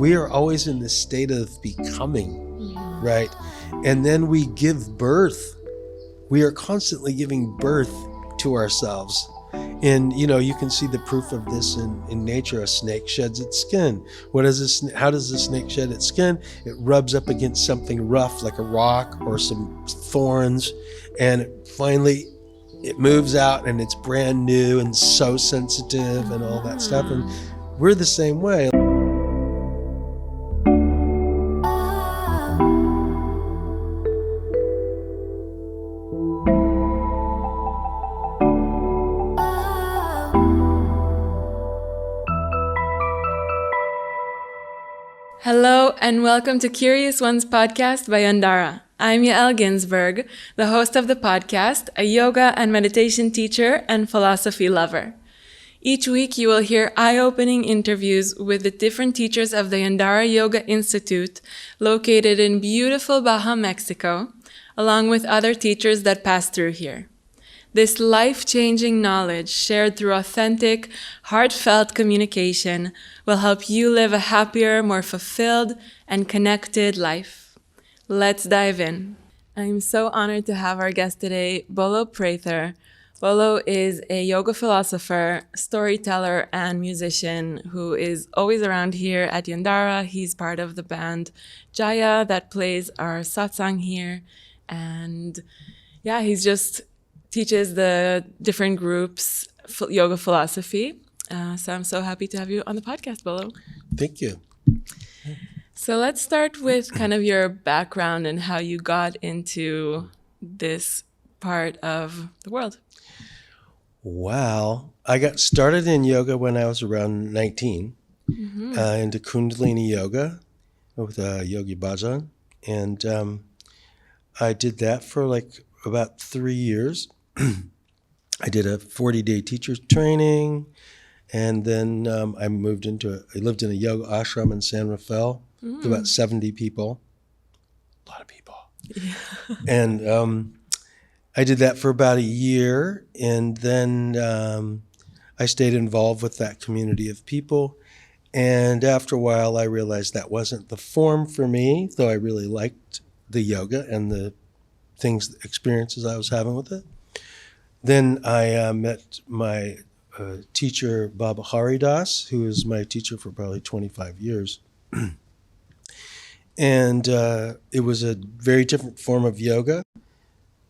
we are always in this state of becoming, right? And then we give birth. We are constantly giving birth to ourselves. And, you can see the proof of this in nature. A snake sheds its skin. How does the snake shed its skin? It rubs up against something rough like a rock or some thorns. And finally, it moves out and it's brand new and so sensitive and all that stuff. And we're the same way. Hello and welcome to Curious Ones podcast by Yandara. I'm Yael Ginzburg, the host of the podcast, a yoga and meditation teacher and philosophy lover. Each week you will hear eye-opening interviews with the different teachers of the Yandara Yoga Institute located in beautiful Baja, Mexico, along with other teachers that pass through here. This life-changing knowledge shared through authentic, heartfelt communication will help you live a happier, more fulfilled, and connected life. Let's dive in. I'm so honored to have our guest today, Bolo Prather. Bolo is a yoga philosopher, storyteller, and musician who is always around here at Yandara. He's part of the band Jaya that plays our satsang here. And yeah, he's just teaches the different groups yoga philosophy. So I'm so happy to have you on the podcast, Bolo. Thank you. So let's start with kind of your background and how you got into this part of the world. Wow. I got started in yoga when I was around 19, into Kundalini yoga with Yogi Bhajan. And I did that for about 3 years. I did a 40-day teacher's training, and then I lived in a yoga ashram in San Rafael with about 70 people. A lot of people. Yeah. And I did that for about a year, and then I stayed involved with that community of people. And after a while, I realized that wasn't the form for me, though I really liked the yoga and the experiences I was having with it. Then I met my teacher, Baba Haridas, who was my teacher for probably 25 years. And it was a very different form of yoga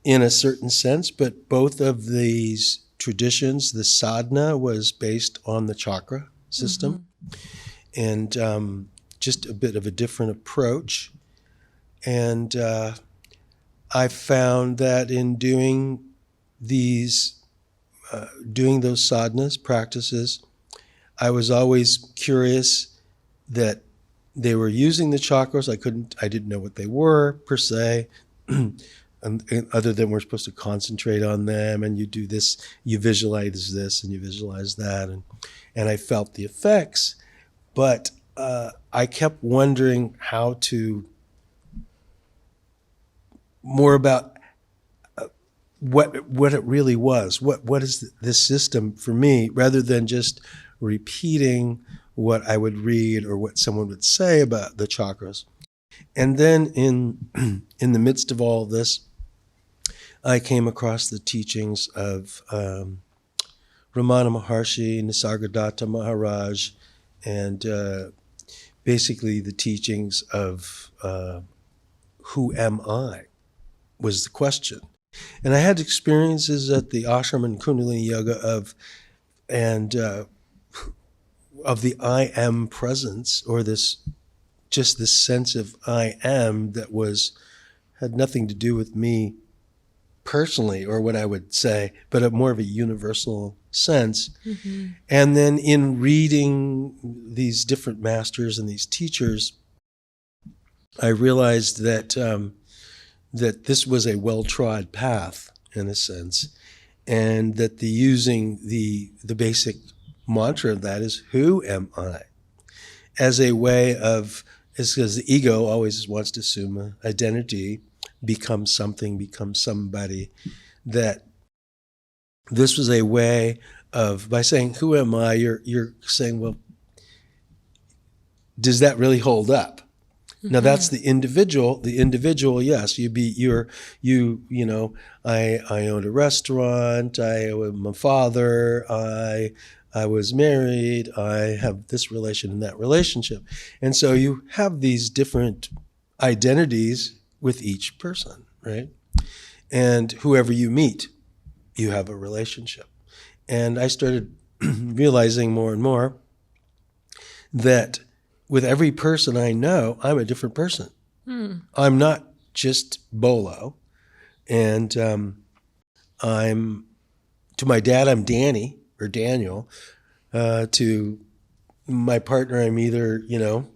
in a certain sense, but both of these traditions, the sadhana was based on the chakra system, and just a bit of a different approach. And I found that in doing those sadhanas practices, I was always curious that they were using the chakras. I didn't know what they were per se, and other than we're supposed to concentrate on them, and you do this, you visualize this, and you visualize that, and I felt the effects, but I kept wondering how to more about what it really was. What is this system for me, rather than just repeating what I would read or what someone would say about the chakras. And then in the midst of all this, I came across the teachings of Ramana Maharshi, Nisargadatta Maharaj, and basically the teachings of who am I was the question. And I had experiences at the ashram and Kundalini yoga of the I am presence, or this sense of I am that had nothing to do with me personally or what I would say, but more of a universal sense. And then in reading these different masters and these teachers, I realized that this was a well-trod path in a sense, and that using the basic mantra of that is, who am I? As a way of, because the ego always wants to assume an identity, become something, become somebody, that this was a way of, by saying, who am I, you're saying, well, does that really hold up? Now that's the individual. The individual, yes, I owned a restaurant. I'm a father. I was married. I have this relation and that relationship, and so you have these different identities with each person, right? And whoever you meet, you have a relationship. And I started realizing more and more that with every person I know, I'm a different person. I'm not just Bolo. And to my dad, I'm Danny or Daniel. To my partner, I'm either,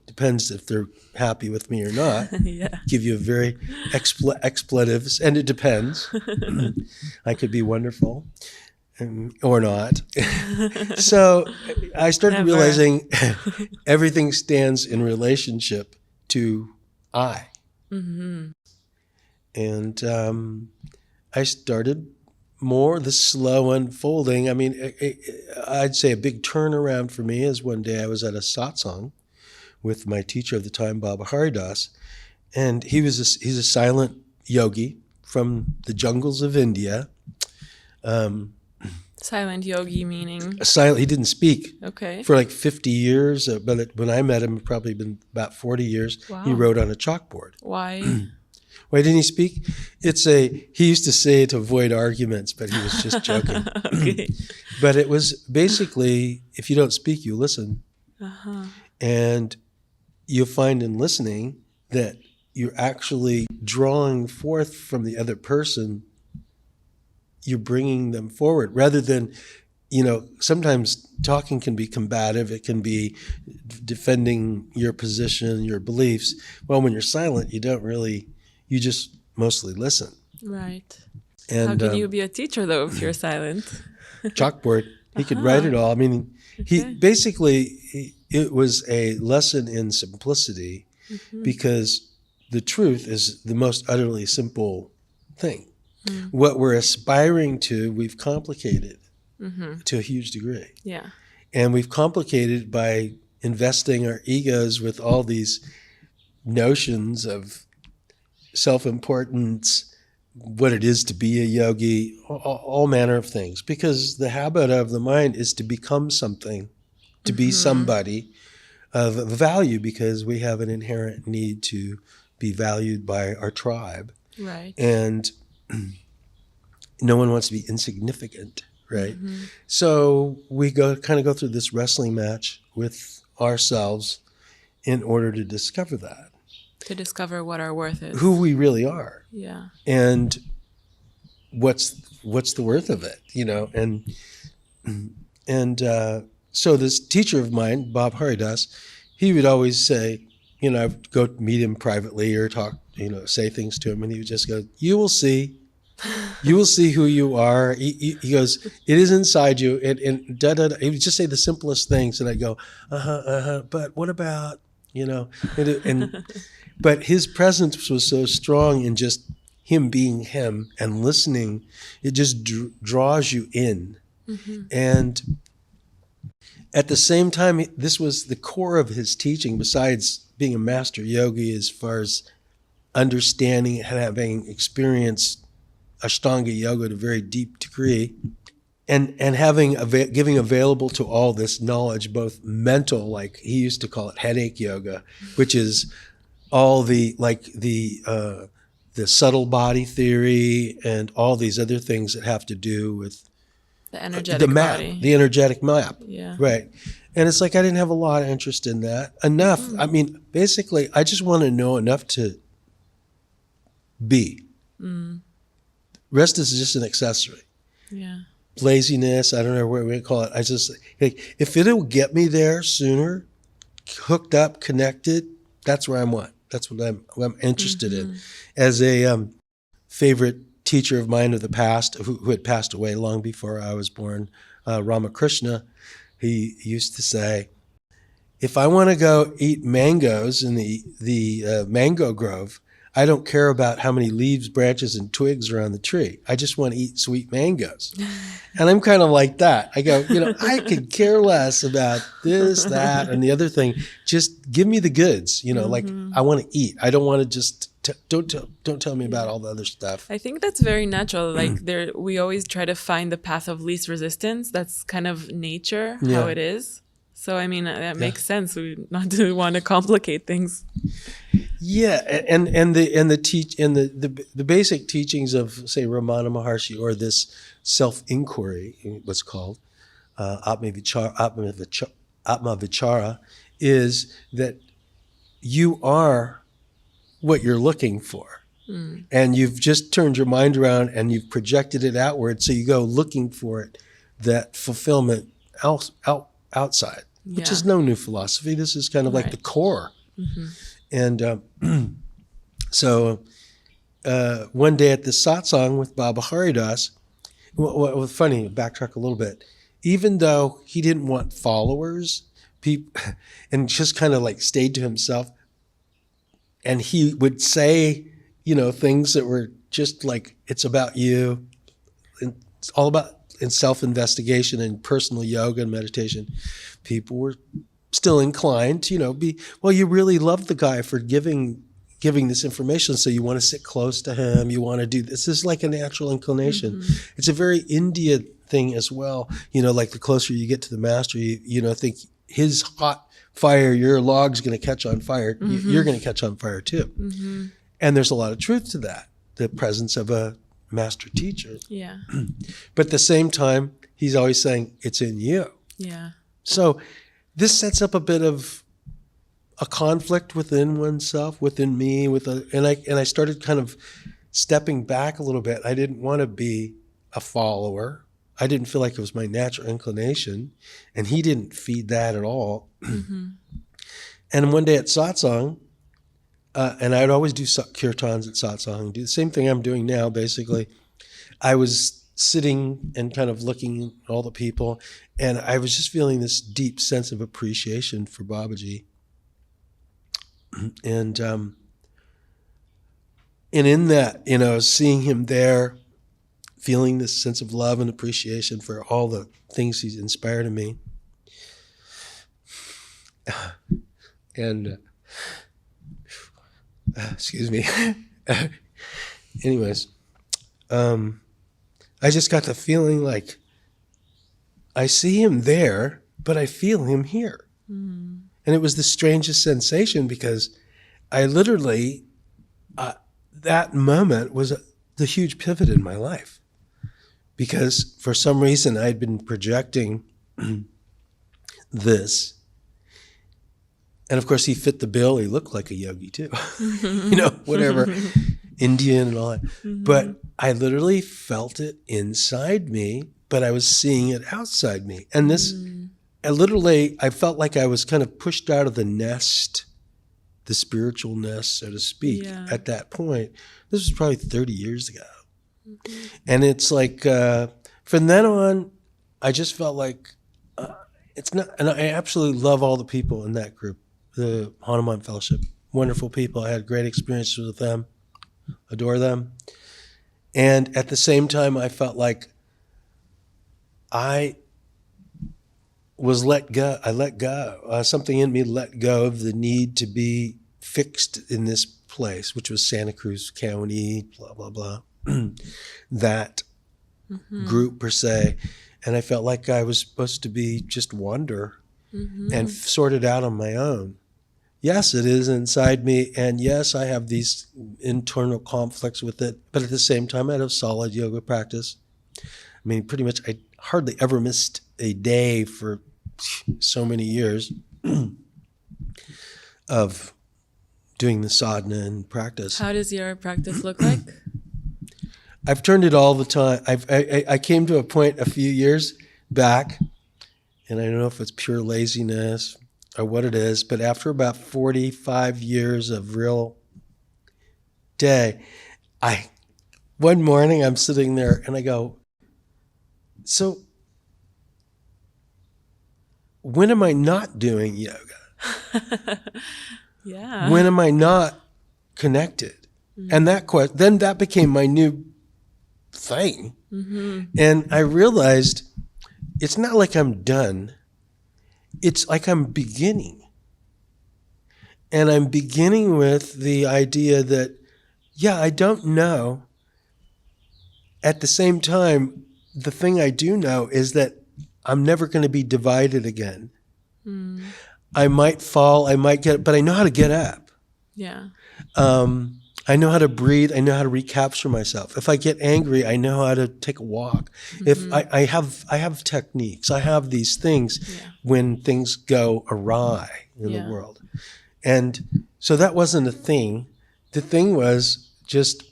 depends if they're happy with me or not. Yeah. Give you a very expletives, and it depends. I could be wonderful or not. So I started Never. realizing everything stands in relationship to I. And I started more the slow unfolding. I mean, I'd say a big turnaround for me is one day I was at a satsang with my teacher of the time, Baba Haridas, and he's a silent yogi from the jungles of India. Silent yogi meaning? He didn't speak Okay. for like 50 years, but when I met him, it'd probably been about 40 years. Wow. He wrote on a chalkboard. Why? Why didn't he speak? He used to say it to avoid arguments, but he was just joking. Okay. But it was basically, if you don't speak, you listen. And you'll find in listening that you're actually drawing forth from the other person, you're bringing them forward rather than, sometimes talking can be combative. It can be defending your position, your beliefs. Well, when you're silent, you just mostly listen. Right. And How can you be a teacher, though, if you're silent? chalkboard, he could write it all. I mean, it was a lesson in simplicity because the truth is the most utterly simple thing. What we're aspiring to, we've complicated to a huge degree. Yeah. And we've complicated by investing our egos with all these notions of self-importance, what it is to be a yogi, all manner of things. Because the habit of the mind is to become something, to be somebody of value, because we have an inherent need to be valued by our tribe. Right. And no one wants to be insignificant, right? So we go through this wrestling match with ourselves in order to discover that. To discover what our worth is. Who we really are. Yeah. And what's the worth of it, And so this teacher of mine, Bob Haridas, he would always say, I'd go meet him privately or talk, say things to him, and he would just go, "You will see. You will see who you are." He goes, "It is inside you." And da da da. He would just say the simplest things, and I go, but what about, but his presence was so strong in just him being him and listening. It just draws you in, and at the same time, this was the core of his teaching. Besides being a master yogi, as far as understanding and having experienced Ashtanga yoga to a very deep degree, and giving available to all this knowledge, both mental, like he used to call it headache yoga, which is all the subtle body theory and all these other things that have to do with The energetic the map, body. the energetic map. Yeah. Right. And it's like I didn't have a lot of interest in that. Enough. I mean, basically, I just want to know enough to be. Rest is just an accessory. Yeah. Laziness, I don't know what we call it. I just, if it'll get me there sooner, hooked up, connected, that's where I'm at. That's what I'm interested in. As a favorite teacher of mine of the past, who had passed away long before I was born, Ramakrishna, he used to say, if I want to go eat mangoes in the mango grove, I don't care about how many leaves, branches, and twigs are on the tree. I just want to eat sweet mangoes. And I'm kind of like that. I go, I could care less about this, that, and the other thing. Just give me the goods, like I want to eat. I don't want to just, don't tell me about all the other stuff. I think that's very natural. Like we always try to find the path of least resistance. That's kind of nature, how it is. So, I mean, that makes sense. We not to want to complicate things. Yeah, and the basic teachings of, say, Ramana Maharshi, or this self-inquiry, what's called Atma Vichara, is that you are what you're looking for. And you've just turned your mind around and you've projected it outward, so you go looking for it, that fulfillment outside, which is no new philosophy. This is kind of like the core. And so one day at the satsang with Baba Haridas, what was funny, backtrack a little bit, even though he didn't want followers, and just kind of like stayed to himself, and he would say, things that were just like, it's about you, it's all about in self-investigation and personal yoga and meditation, people were still inclined to, you really love the guy for giving this information, so you want to sit close to him, you want to do this. This is like a natural inclination. It's a very India thing as well. Like the closer you get to the master, you think his hot fire, your log's going to catch on fire, you're going to catch on fire too. And there's a lot of truth to that, the presence of a master teacher. Yeah. But at the same time, he's always saying, it's in you. Yeah. So this sets up a bit of a conflict within oneself, within me, and I started kind of stepping back a little bit. I didn't want to be a follower. I didn't feel like it was my natural inclination, and he didn't feed that at all. And one day at satsang, and I'd always do kirtans at satsang, do the same thing I'm doing now, basically. I was sitting and kind of looking at all the people, and I was just feeling this deep sense of appreciation for Babaji. And in that, seeing him there, feeling this sense of love and appreciation for all the things he's inspired in me. And excuse me. Anyways, I just got the feeling like I see him there, but I feel him here. And it was the strangest sensation, because I literally, that moment was the huge pivot in my life. Because for some reason I'd been projecting this. And of course he fit the bill. He looked like a yogi too, whatever, Indian and all that. But I literally felt it inside me, but I was seeing it outside me. And this, I felt like I was kind of pushed out of the nest, the spiritual nest, so to speak, at that point. This was probably 30 years ago. And it's like, from then on, I just felt like it's not, and I absolutely love all the people in that group, the Hanuman Fellowship. Wonderful people. I had great experiences with them, adore them. And at the same time, I felt like I let go. Something in me let go of the need to be fixed in this place, which was Santa Cruz County, blah, blah, blah. That group per se. And I felt like I was supposed to be just wander and sort it out on my own. Yes, it is inside me. And yes, I have these internal conflicts with it. But at the same time, I had a solid yoga practice. I mean, pretty much I hardly ever missed a day for so many years of doing the sadhana and practice. How does your practice look like? I've turned it all the time. I came to a point a few years back, and I don't know if it's pure laziness or what it is, but after about 45 years of real day, one morning I'm sitting there and I go, so when am I not doing yoga? Yeah. When am I not connected? And then that became my new thing. And I realized it's not like I'm done. It's like I'm beginning. And I'm beginning with the idea that, yeah, I don't know. At the same time, the thing I do know is that I'm never going to be divided again. I might fall, I might but I know how to get up. Yeah. I know how to breathe. I know how to recapture myself. If I get angry, I know how to take a walk. If I have techniques. I have these things when things go awry in the world. And so that wasn't a thing. The thing was just,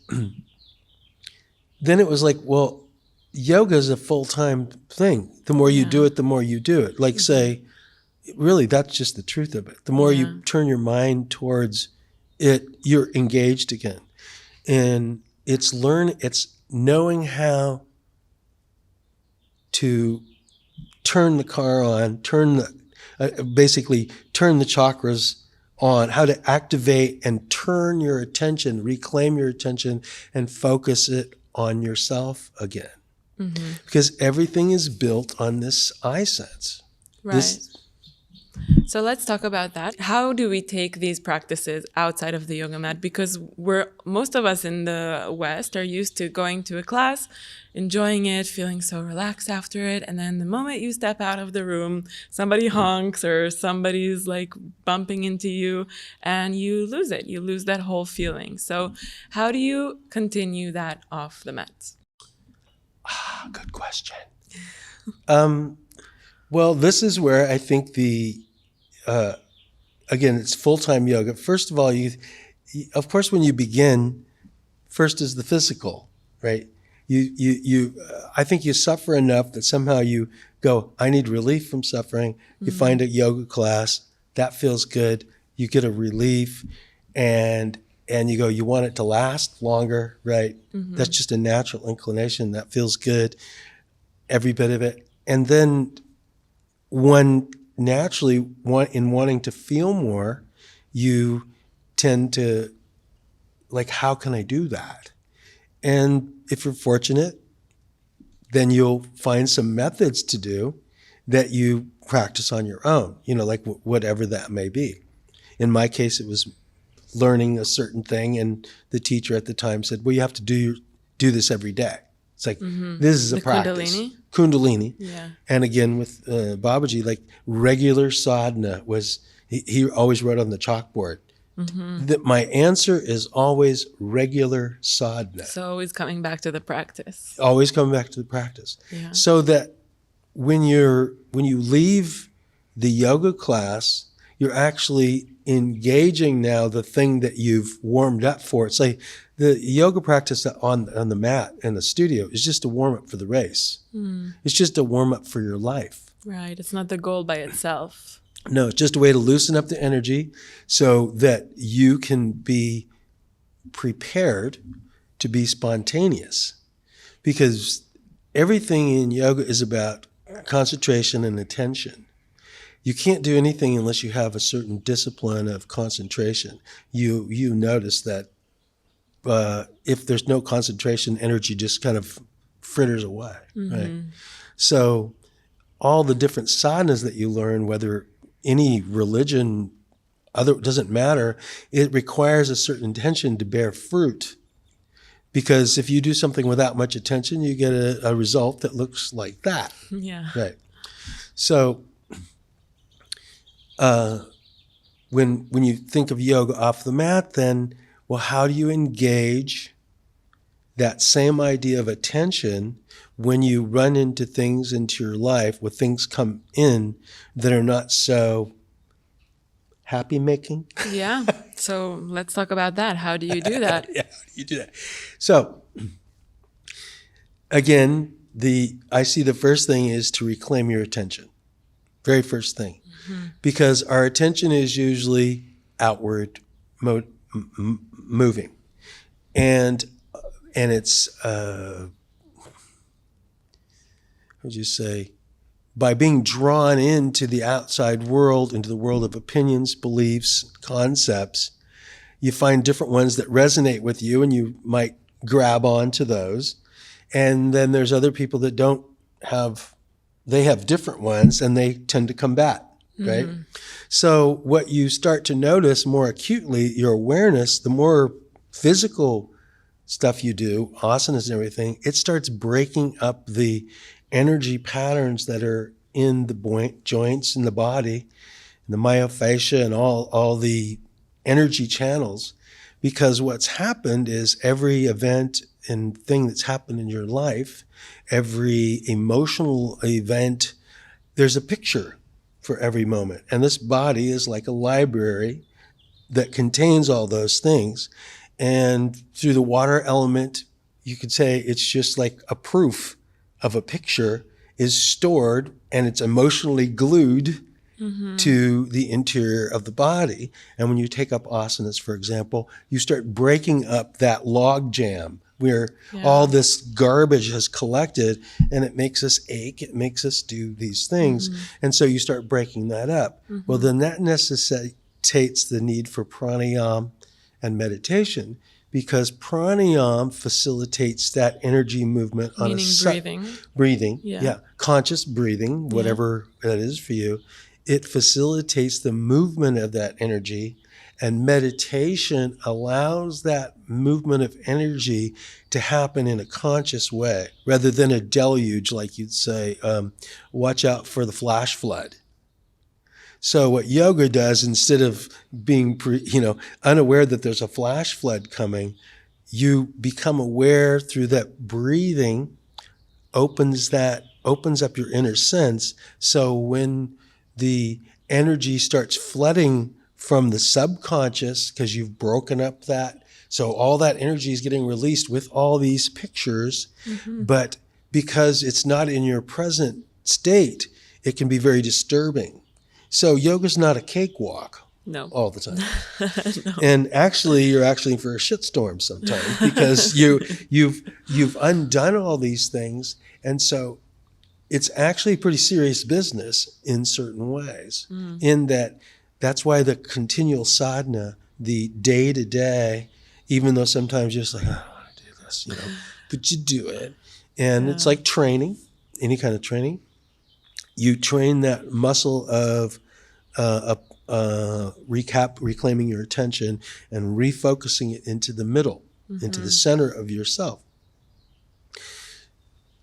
then it was like, well, yoga is a full-time thing. The more you do it, the more you do it. Like say, really, that's just the truth of it. The more you turn your mind towards it, you're engaged again. And it's knowing how to turn the car on, basically turn the chakras on, how to activate and turn your attention, reclaim your attention, and focus it on yourself again. Because everything is built on this I sense. Right. So let's talk about that. How do we take these practices outside of the yoga mat? Because most of us in the West are used to going to a class, enjoying it, feeling so relaxed after it. And then the moment you step out of the room, somebody honks or somebody's like bumping into you and you lose it. You lose that whole feeling. So how do you continue that off the mat? Good question. Well, this is where I think again, it's full-time yoga. First of all, of course, when you begin, first is the physical, right? I think you suffer enough that somehow you go, I need relief from suffering. You find a yoga class, that feels good. You get a relief, and you go, you want it to last longer, right? That's just a natural inclination. That feels good, every bit of it. And then one naturally, in wanting to feel more, you tend to, like, how can I do that? And if you're fortunate, then you'll find some methods to do that you practice on your own, like whatever that may be. In my case, it was learning a certain thing, and the teacher at the time said, well, you have to do this every day. It's like, this is a practice. Kundalini. Yeah. And again, with Babaji, like regular sadhana was, he always wrote on the chalkboard, that my answer is always regular sadhana. So always coming back to the practice. Always coming back to the practice. Yeah. So that when you leave the yoga class, you're actually engaging now the thing that you've warmed up for. It's like the yoga practice on the mat in the studio is just a warm up for the race. It's just a warm up for your life. Right. It's not the goal by itself. No, it's just a way to loosen up the energy so that you can be prepared to be spontaneous. Because everything in yoga is about concentration and attention. You can't do anything unless you have a certain discipline of concentration. You notice that if there's no concentration, energy just kind of fritters away, right? So all the different sadhanas that you learn, whether any religion, doesn't matter, it requires a certain intention to bear fruit. Because if you do something without much attention, you get a result that looks like that. Yeah. Right. So when you think of yoga off the mat, then, well, how do you engage that same idea of attention when you run into things into your life, when things come in that are not so happy making? Yeah. So let's talk about that. How do you do that? Yeah, how do you do that? So again, I see the first thing is to reclaim your attention. Very first thing. Because our attention is usually outward moving. And it's, how would you say, by being drawn into the outside world, into the world of opinions, beliefs, concepts, You find different ones that resonate with you, and you might grab onto those. And then there's other people that they have different ones, and they tend to combat, right? So what you start to notice more acutely, your awareness, the more physical stuff you do, asanas and everything, it starts breaking up the energy patterns that are in the joints in the body, the myofascia, and all the energy channels. Because what's happened is every event and thing that's happened in your life, every emotional event, there's a picture for every moment. And this body is like a library that contains all those things. And through the water element, you could say it's just like a proof of a picture is stored, and it's emotionally glued to the interior of the body. And when you take up asanas, for example, you start breaking up that log jam where all this garbage has collected, and it makes us ache, it makes us do these things. And so you start breaking that up. Well, then that necessitates the need for pranayama and meditation, because pranayama facilitates that energy movement on breathing, conscious breathing, whatever that is for you. It facilitates the movement of that energy, and meditation allows that movement of energy to happen in a conscious way rather than a deluge, like you'd say, watch out for the flash flood. So what yoga does, instead of being unaware that there's a flash flood coming, you become aware through that breathing, opens up your inner sense. So when the energy starts flooding from the subconscious, because you've broken up that, so all that energy is getting released with all these pictures, but because it's not in your present state, it can be very disturbing. So yoga's not a cakewalk all the time. And actually, you're actually for a shitstorm sometimes, because you've undone all these things. And so it's actually pretty serious business in certain ways, in that's why the continual sadhana, the day-to-day, even though sometimes you're just like, I don't want to do this, but you do it. And it's like training, any kind of training. You train that muscle of reclaiming your attention and refocusing it into the middle, into the center of yourself.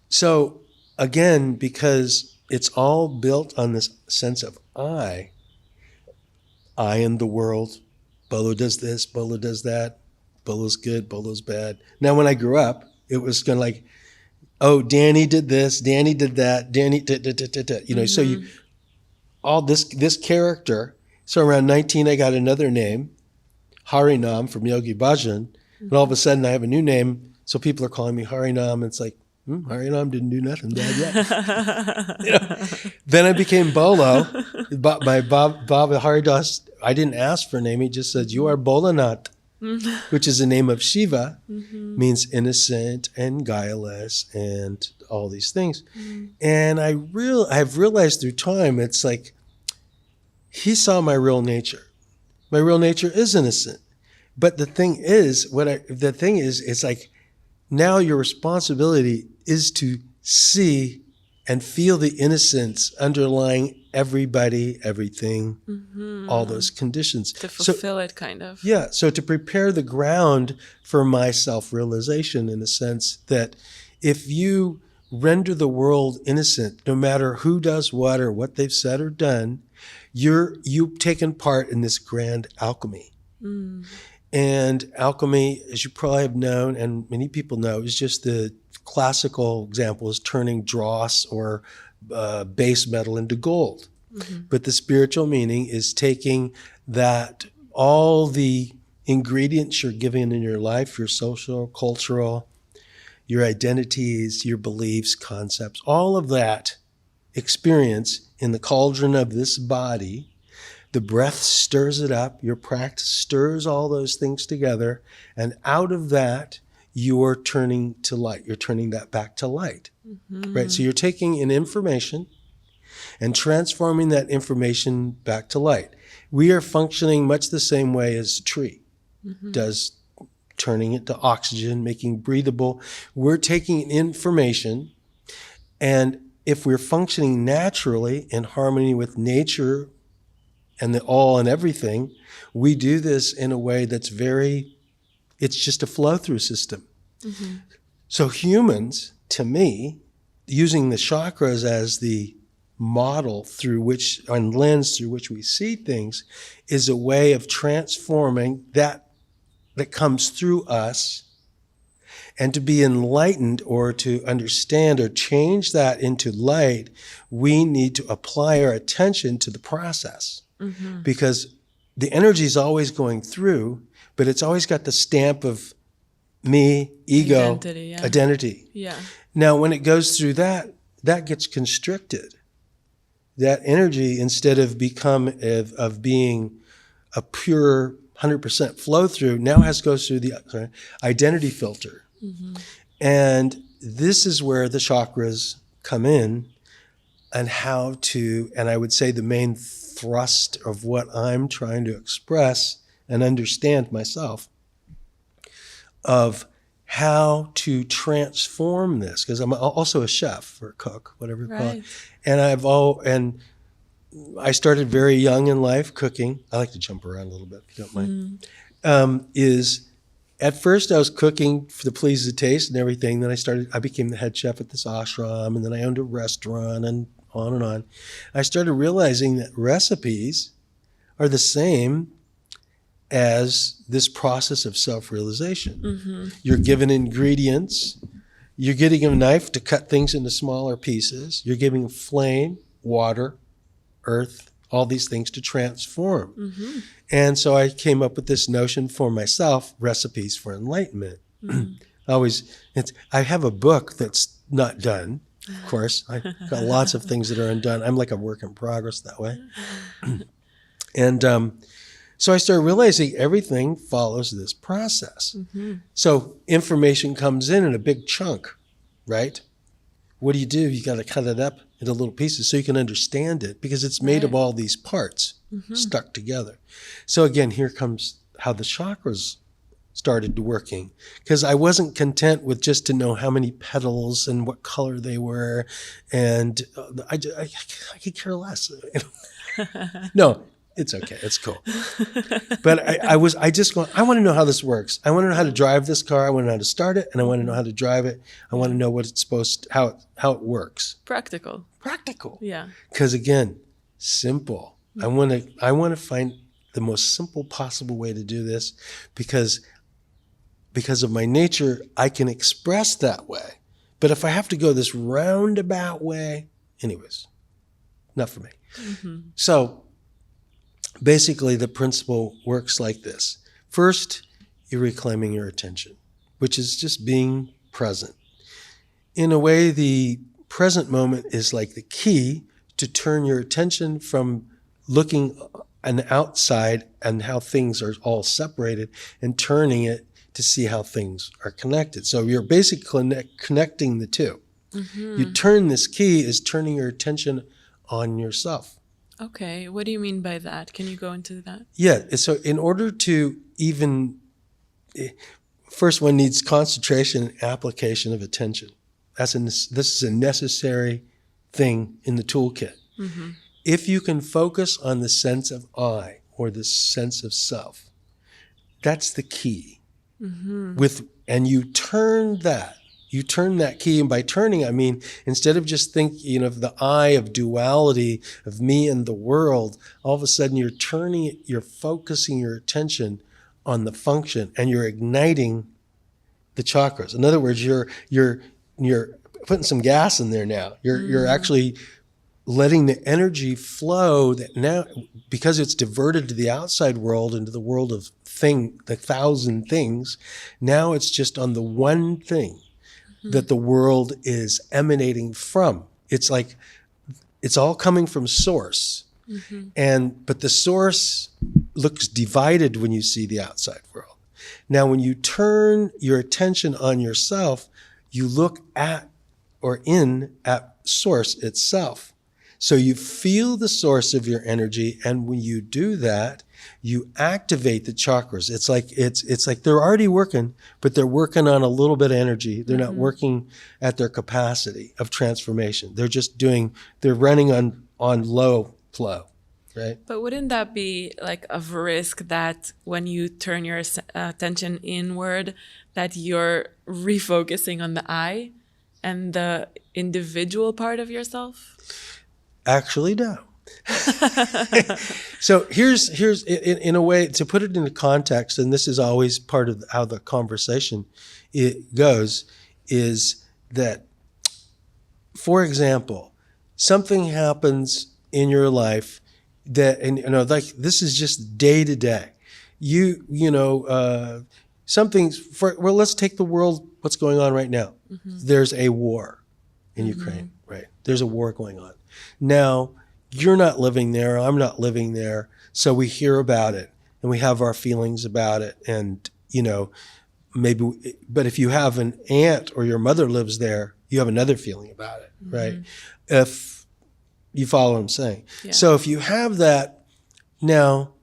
So again, because it's all built on this sense of I am the world, Bolo does this, Bolo does that, Bolo's good, Bolo's bad. Now, when I grew up, it was kind of like, oh, Danny did this, Danny did that, Danny did, so you, all this character. So around 19, I got another name, Harinam from Yogi Bhajan, and all of a sudden I have a new name, so people are calling me Harinam, and it's like, Harinam didn't do nothing bad yet. Then I became Bolo. My Baba Haridas, I didn't ask for a name. He just said, you are Bolanath, which is the name of Shiva, means innocent and guileless and all these things. And I've realized through time, it's like, he saw my real nature. My real nature is innocent. But the thing is, it's like, now your responsibility is to see and feel the innocence underlying everybody, everything, all those conditions. To fulfill it, kind of. Yeah, so to prepare the ground for my self-realization, in a sense that if you render the world innocent, no matter who does what or what they've said or done, you've taken part in this grand alchemy. And alchemy, as you probably have known, and many people know, is just the classical example is turning dross or base metal into gold. But the spiritual meaning is taking that, all the ingredients you're given in your life, your social, cultural, your identities, your beliefs, concepts, all of that experience in the cauldron of this body. The breath stirs it up, your practice stirs all those things together, and out of that, you're turning to light. You're turning that back to light, right? So you're taking in information and transforming that information back to light. We are functioning much the same way as a tree. does turning it to oxygen, making breathable. We're taking information, and if we're functioning naturally in harmony with nature and the all and everything, we do this in a way that's it's just a flow-through system. So humans, to me, using the chakras as the model and lens through which we see things, is a way of transforming that comes through us. And to be enlightened or to understand or change that into light, we need to apply our attention to the process. Because the energy is always going through, but it's always got the stamp of me, ego, identity. Yeah. Now, when it goes through that gets constricted. That energy, instead of being a pure 100% flow through, now has to go through the identity filter. And this is where the chakras come in, and and I would say the main thrust of what I'm trying to express and understand myself, of how to transform this, because I'm also a chef or a cook, whatever you call it. And I started very young in life cooking. I like to jump around a little bit, if you don't mind. At first I was cooking to please the taste and everything. Then I became the head chef at this ashram, and then I owned a restaurant, and on and on. I started realizing that recipes are the same as this process of self-realization. You're given ingredients. You're getting a knife to cut things into smaller pieces. You're giving flame, water, earth, all these things to transform. And so I came up with this notion for myself, recipes for enlightenment. I have a book that's not done, of course. I've got lots of things that are undone. I'm like a work in progress that way. And so I started realizing everything follows this process. So information comes in a big chunk, right? What do? You got to cut it up into little pieces so you can understand it, because it's made of all these parts stuck together. So again, here comes how the chakras started working, because I wasn't content with just to know how many petals and what color they were, and I could care less. No, it's okay, it's cool. But I want to know how this works. I want to know how to drive this car. I want to know how to start it, and I want to know how to drive it. I want to know what it's how it works. Practical. Yeah. Because again, simple. I want to find the most simple possible way to do this, because of my nature, I can express that way. But if I have to go this roundabout way, anyways, not for me. So basically, the principle works like this. First, you're reclaiming your attention, which is just being present. In a way, the present moment is like the key to turn your attention from looking on the outside and how things are all separated, and turning it to see how things are connected. So you're basically connecting the two. You turn this key is turning your attention on yourself. Okay, what do you mean by that? Can you go into that? Yeah, so in order to first one needs concentration and application of attention. This is a necessary thing in the toolkit. If you can focus on the sense of I, or the sense of self, that's the key. And you turn that key, and by turning, I mean, instead of just thinking of the I of duality of me and the world, all of a sudden you're turning it, you're focusing your attention on the function, and you're igniting the chakras. In other words, you're putting some gas in there now. You're actually letting the energy flow that now, because it's diverted to the outside world, into the world of the thousand things, now it's just on the one thing that the world is emanating from. It's like it's all coming from source. But the source looks divided when you see the outside world. Now, when you turn your attention on yourself, you look at source itself. So you feel the source of your energy, and when you do that, you activate the chakras. It's like they're already working, but they're working on a little bit of energy. They're not working at their capacity of transformation. They're running on low flow, right? But wouldn't that be like of risk that when you turn your attention inward, that you're refocusing on the I and the individual part of yourself? Actually, no. So here's in a way, to put it into context, and this is always part of how the conversation it goes, is that, for example, something happens in your life that, and like this is just day to day. Let's take the world, what's going on right now. There's a war in Ukraine, right? There's a war going on. Now, you're not living there, I'm not living there, so we hear about it and we have our feelings about it, and but if you have an aunt or your mother lives there, you have another feeling about it, right? If you follow what I'm saying. Yeah. So if you have that, now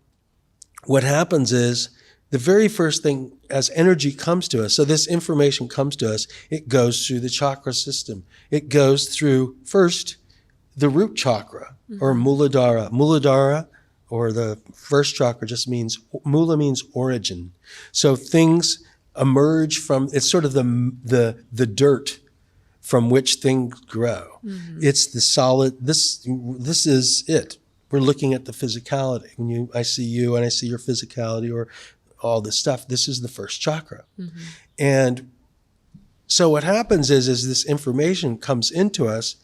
what happens is the very first thing, as energy comes to us, so this information comes to us, it goes through the chakra system. It goes through first the root chakra, or Muladhara. Muladhara, or the first chakra, Mula means origin. So things emerge from, it's sort of the dirt from which things grow. It's the solid, this is it. We're looking at the physicality. When I see you and I see your physicality or all this stuff, this is the first chakra. And so what happens is this information comes into us.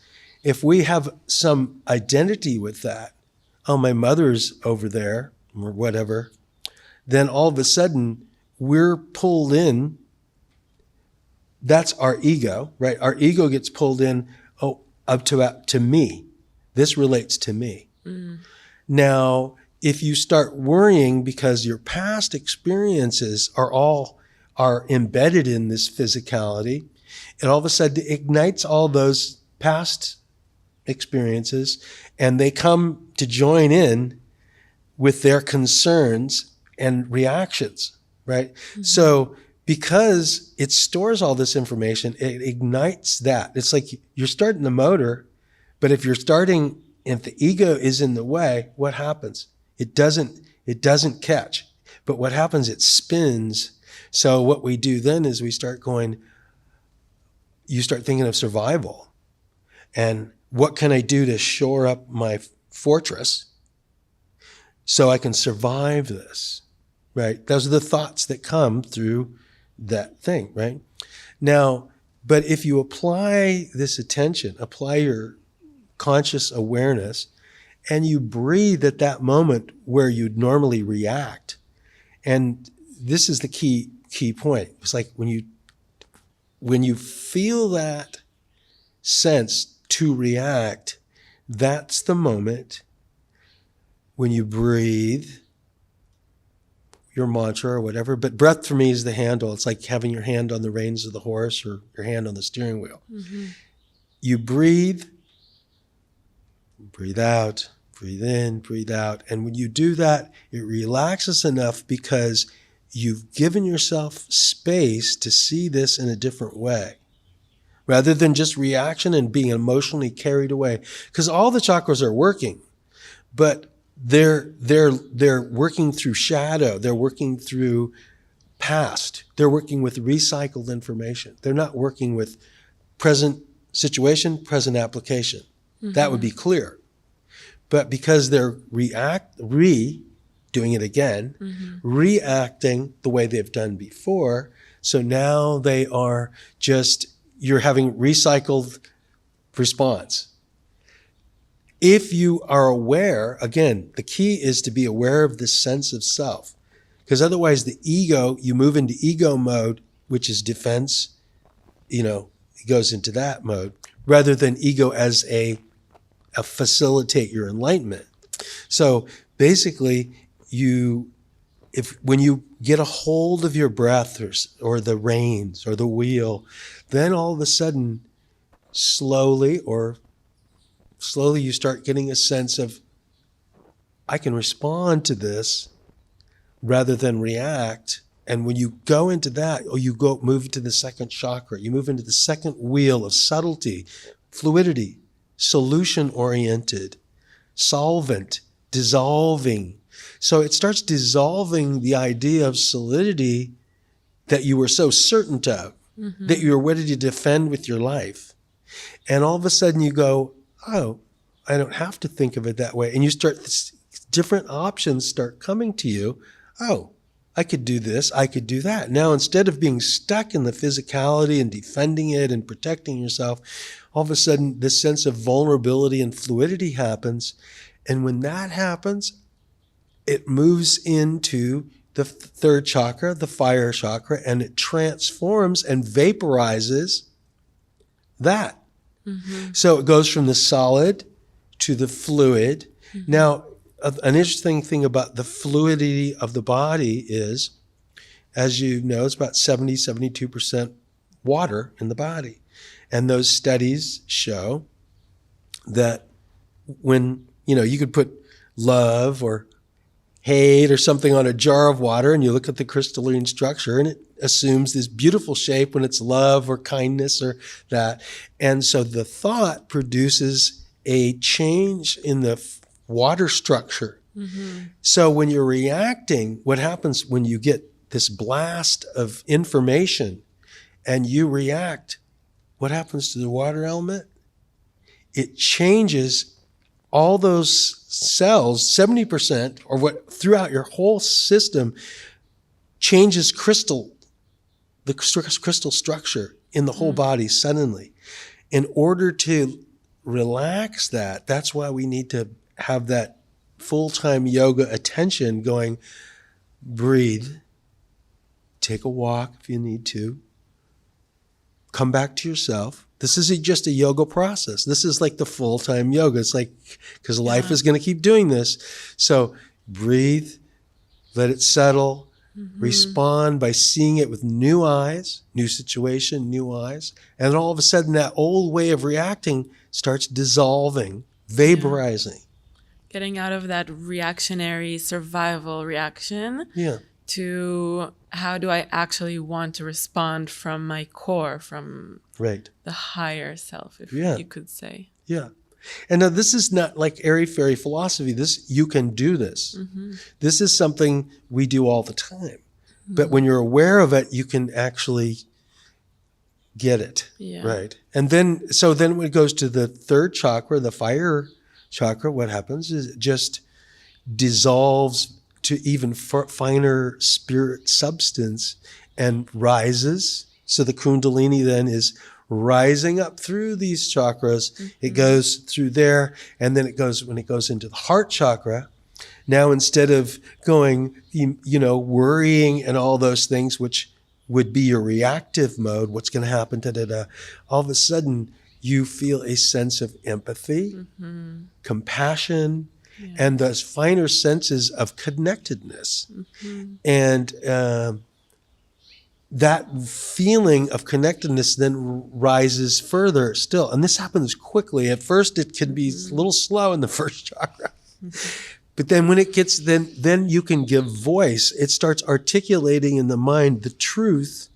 If we have some identity with that, oh, my mother's over there or whatever, then all of a sudden we're pulled in. That's our ego, right? Our ego gets pulled in, up to me. This relates to me. Now, if you start worrying because your past experiences are embedded in this physicality, it all of a sudden ignites all those past experiences, and they come to join in with their concerns and reactions, right? So because it stores all this information, it ignites that. It's like you're starting the motor, but if the ego is in the way, what happens? It doesn't catch. But what happens, it spins. So what we do then is you start thinking of survival. And what can I do to shore up my fortress so I can survive this, right? Those are the thoughts that come through that thing, right? Now, but if you apply this attention, apply your conscious awareness, and you breathe at that moment where you'd normally react, and this is the key point. It's like when you feel that sense to react, that's the moment when you breathe your mantra or whatever. But breath for me is the handle. It's like having your hand on the reins of the horse or your hand on the steering wheel. You breathe out, breathe in, breathe out. And when you do that, it relaxes enough because you've given yourself space to see this in a different way, rather than just reaction and being emotionally carried away. Because all the chakras are working, but they're working through shadow. They're working through past. They're working with recycled information. They're not working with present situation, present application. That would be clear. But because they're doing it again, reacting the way they've done before, so now they are you're having recycled response. If you are aware, again, the key is to be aware of this sense of self, because otherwise the ego, you move into ego mode, which is defense, it goes into that mode, rather than ego as a facilitate your enlightenment. So basically, when you get a hold of your breath or the reins or the wheel, then all of a sudden, slowly you start getting a sense of, I can respond to this rather than react. And when you go into that, or you go move into the second chakra, you move into the second wheel of subtlety, fluidity, solution-oriented, solvent, dissolving. So it starts dissolving the idea of solidity that you were so certain of, that you were ready to defend with your life. And all of a sudden you go, oh, I don't have to think of it that way. And you start, different options start coming to you. Oh, I could do this, I could do that. Now, instead of being stuck in the physicality and defending it and protecting yourself, all of a sudden this sense of vulnerability and fluidity happens. And when that happens, it moves into the third chakra, the fire chakra, and it transforms and vaporizes that. So it goes from the solid to the fluid. Now, an interesting thing about the fluidity of the body is, as you know, it's about 72% water in the body. And those studies show that when, you could put love or hate or something on a jar of water and you look at the crystalline structure and it assumes this beautiful shape when it's love or kindness or that. And so the thought produces a change in the water structure. So when you're reacting, what happens when you get this blast of information and you react, what happens to the water element? It changes all those cells, 70%, or what throughout your whole system, changes the crystal structure in the whole body suddenly. In order to relax that, that's why we need to have that full-time yoga attention going, breathe, take a walk if you need to, come back to yourself. This isn't just a yoga process. This is like the full-time yoga. It's like, because life is going to keep doing this. So breathe, let it settle, respond by seeing it with new eyes, new situation, new eyes. And then all of a sudden that old way of reacting starts dissolving, vaporizing. Getting out of that reactionary survival reaction to how do I actually want to respond from my core, from the higher self, if you could say. Yeah. And now this is not like airy-fairy philosophy. You can do this. This is something we do all the time. But when you're aware of it, you can actually get it. Right. And then when it goes to the third chakra, the fire chakra, what happens is it just dissolves to even finer spirit substance and rises. So the Kundalini then is rising up through these chakras. It goes through there, and then when it goes into the heart chakra, now instead of going, worrying and all those things, which would be your reactive mode, what's going to happen, all of a sudden you feel a sense of empathy, compassion, and those finer senses of connectedness. And that feeling of connectedness then rises further still. And this happens quickly. At first, it can be a little slow in the first chakra. But then when it gets, then you can give voice. It starts articulating in the mind the truth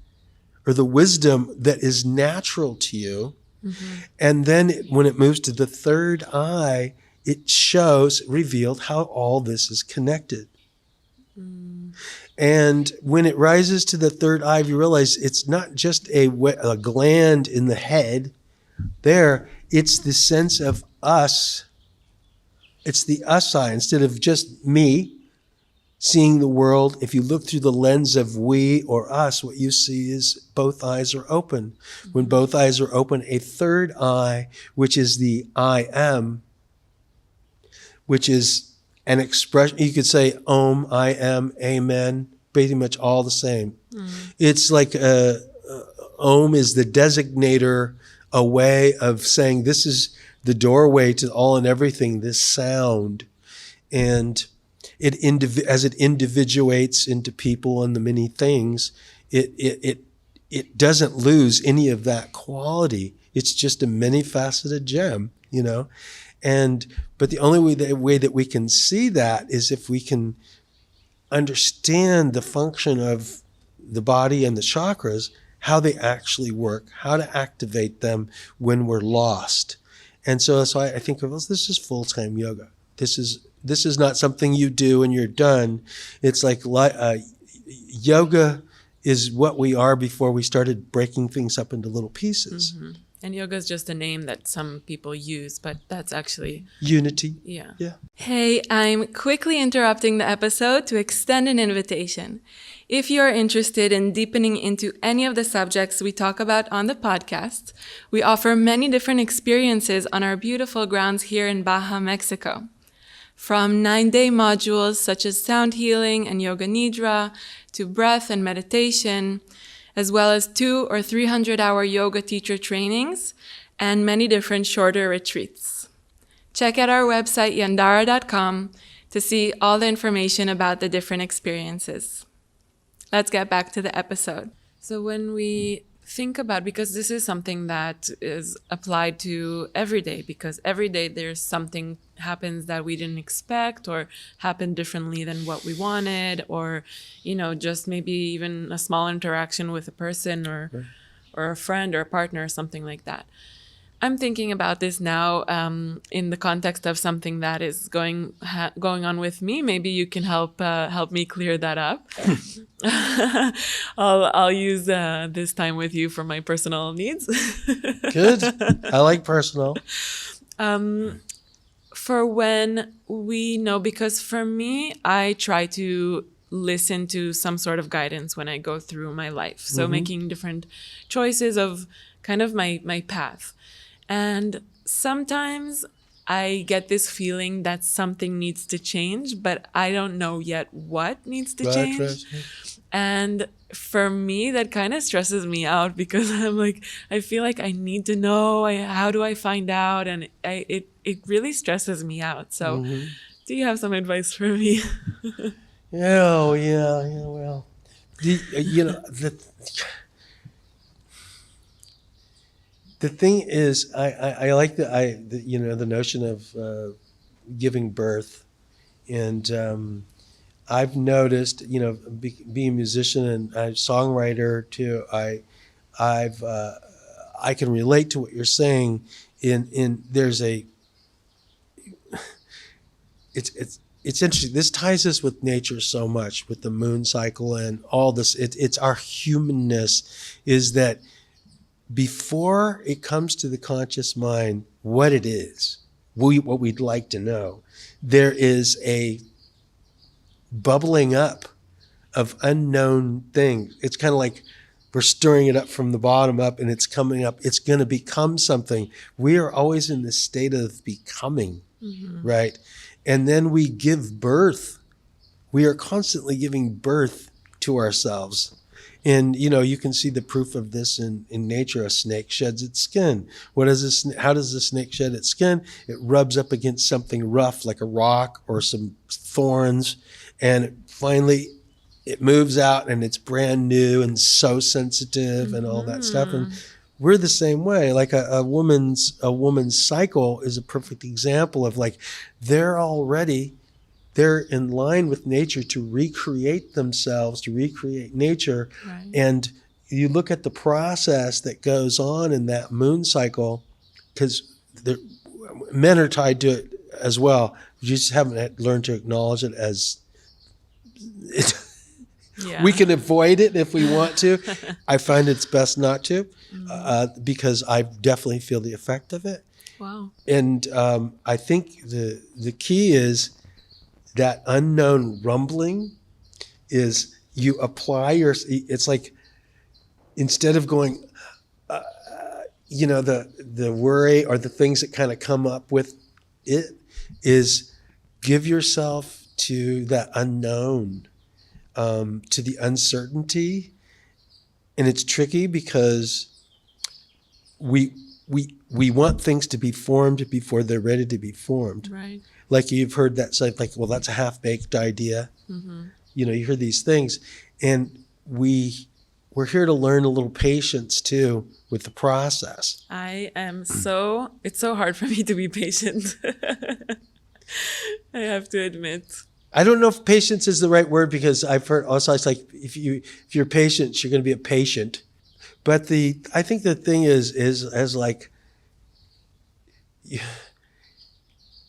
or the wisdom that is natural to you. And then when it moves to the third eye, it revealed how all this is connected. And when it rises to the third eye, you realize it's not just a gland in the head there. It's the sense of us. It's the us eye. Instead of just me seeing the world, if you look through the lens of we or us, what you see is both eyes are open. When both eyes are open, a third eye, which is the I am, which is an expression, you could say Om, I am, Amen, pretty much all the same. It's like Om is the designator, a way of saying this is the doorway to all and everything, this sound. And as it individuates into people and the many things, it doesn't lose any of that quality. It's just a many-faceted gem, But the only way that we can see that is if we can understand the function of the body and the chakras, how they actually work, how to activate them when we're lost. And so that's why I think of this is full-time yoga. This is not something you do and you're done. It's like yoga is what we are before we started breaking things up into little pieces. Mm-hmm. And yoga is just a name that some people use, but that's actually unity. Yeah. Yeah. Hey, I'm quickly interrupting the episode to extend an invitation. If you are interested in deepening into any of the subjects we talk about on the podcast, we offer many different experiences on our beautiful grounds here in Baja, Mexico. From 9-day modules such as sound healing and yoga nidra to breath and meditation, as well as 200 or 300-hour yoga teacher trainings and many different shorter retreats. Check out our website, Yandara.com, to see all the information about the different experiences. Let's get back to the episode. So when we think about, because this is something that is applied to every day, because every day there's something happens that we didn't expect or happened differently than what we wanted, or, just maybe even a small interaction with a person or a friend or a partner or something like that. I'm thinking about this now in the context of something that is going on with me. Maybe you can help me clear that up. I'll use this time with you for my personal needs. Good. I like personal. For when we know, because for me, I try to listen to some sort of guidance when I go through my life. So making different choices of kind of my path. And sometimes I get this feeling that something needs to change, but I don't know yet what needs to change. Right. And for me, that kind of stresses me out because I'm like, I feel like I need to know. How do I find out? And it really stresses me out. So do you have some advice for me? Yeah, well, the thing is, I like the notion of giving birth, and I've noticed, being a musician and I'm a songwriter too, I can relate to what you're saying. It's interesting. This ties us with nature so much, with the moon cycle and all this. It's our humanness is that before it comes to the conscious mind, what it is, what we'd like to know, there is a bubbling up of unknown things. It's kind of like we're stirring it up from the bottom up and it's coming up. It's going to become something. We are always in this state of becoming, right? And then we give birth. We are constantly giving birth to ourselves. And, you can see the proof of this in nature. A snake sheds its skin. How does the snake shed its skin? It rubs up against something rough like a rock or some thorns. And finally it moves out and it's brand new and so sensitive and all that stuff. And we're the same way. Like a woman's cycle is a perfect example of like, they're in line with nature to recreate themselves, to recreate nature. Right. And you look at the process that goes on in that moon cycle, because men are tied to it as well. You just haven't learned to acknowledge it as it. Yeah. We can avoid it if we want to. I find it's best not to, because I definitely feel the effect of it. Wow. And I think the key is that unknown rumbling is you apply it's like, instead of going, the worry or the things that kind of come up with it, is give yourself to that unknown, to the uncertainty. And it's tricky because we want things to be formed before they're ready to be formed. Right. Like you've heard that say, like, well, that's a half-baked idea. You hear these things, and we're here to learn a little patience too with the process. It's so hard for me to be patient. I have to admit. I don't know if patience is the right word, because I've heard also it's like if you're patient, you're going to be a patient. But I think the thing is like,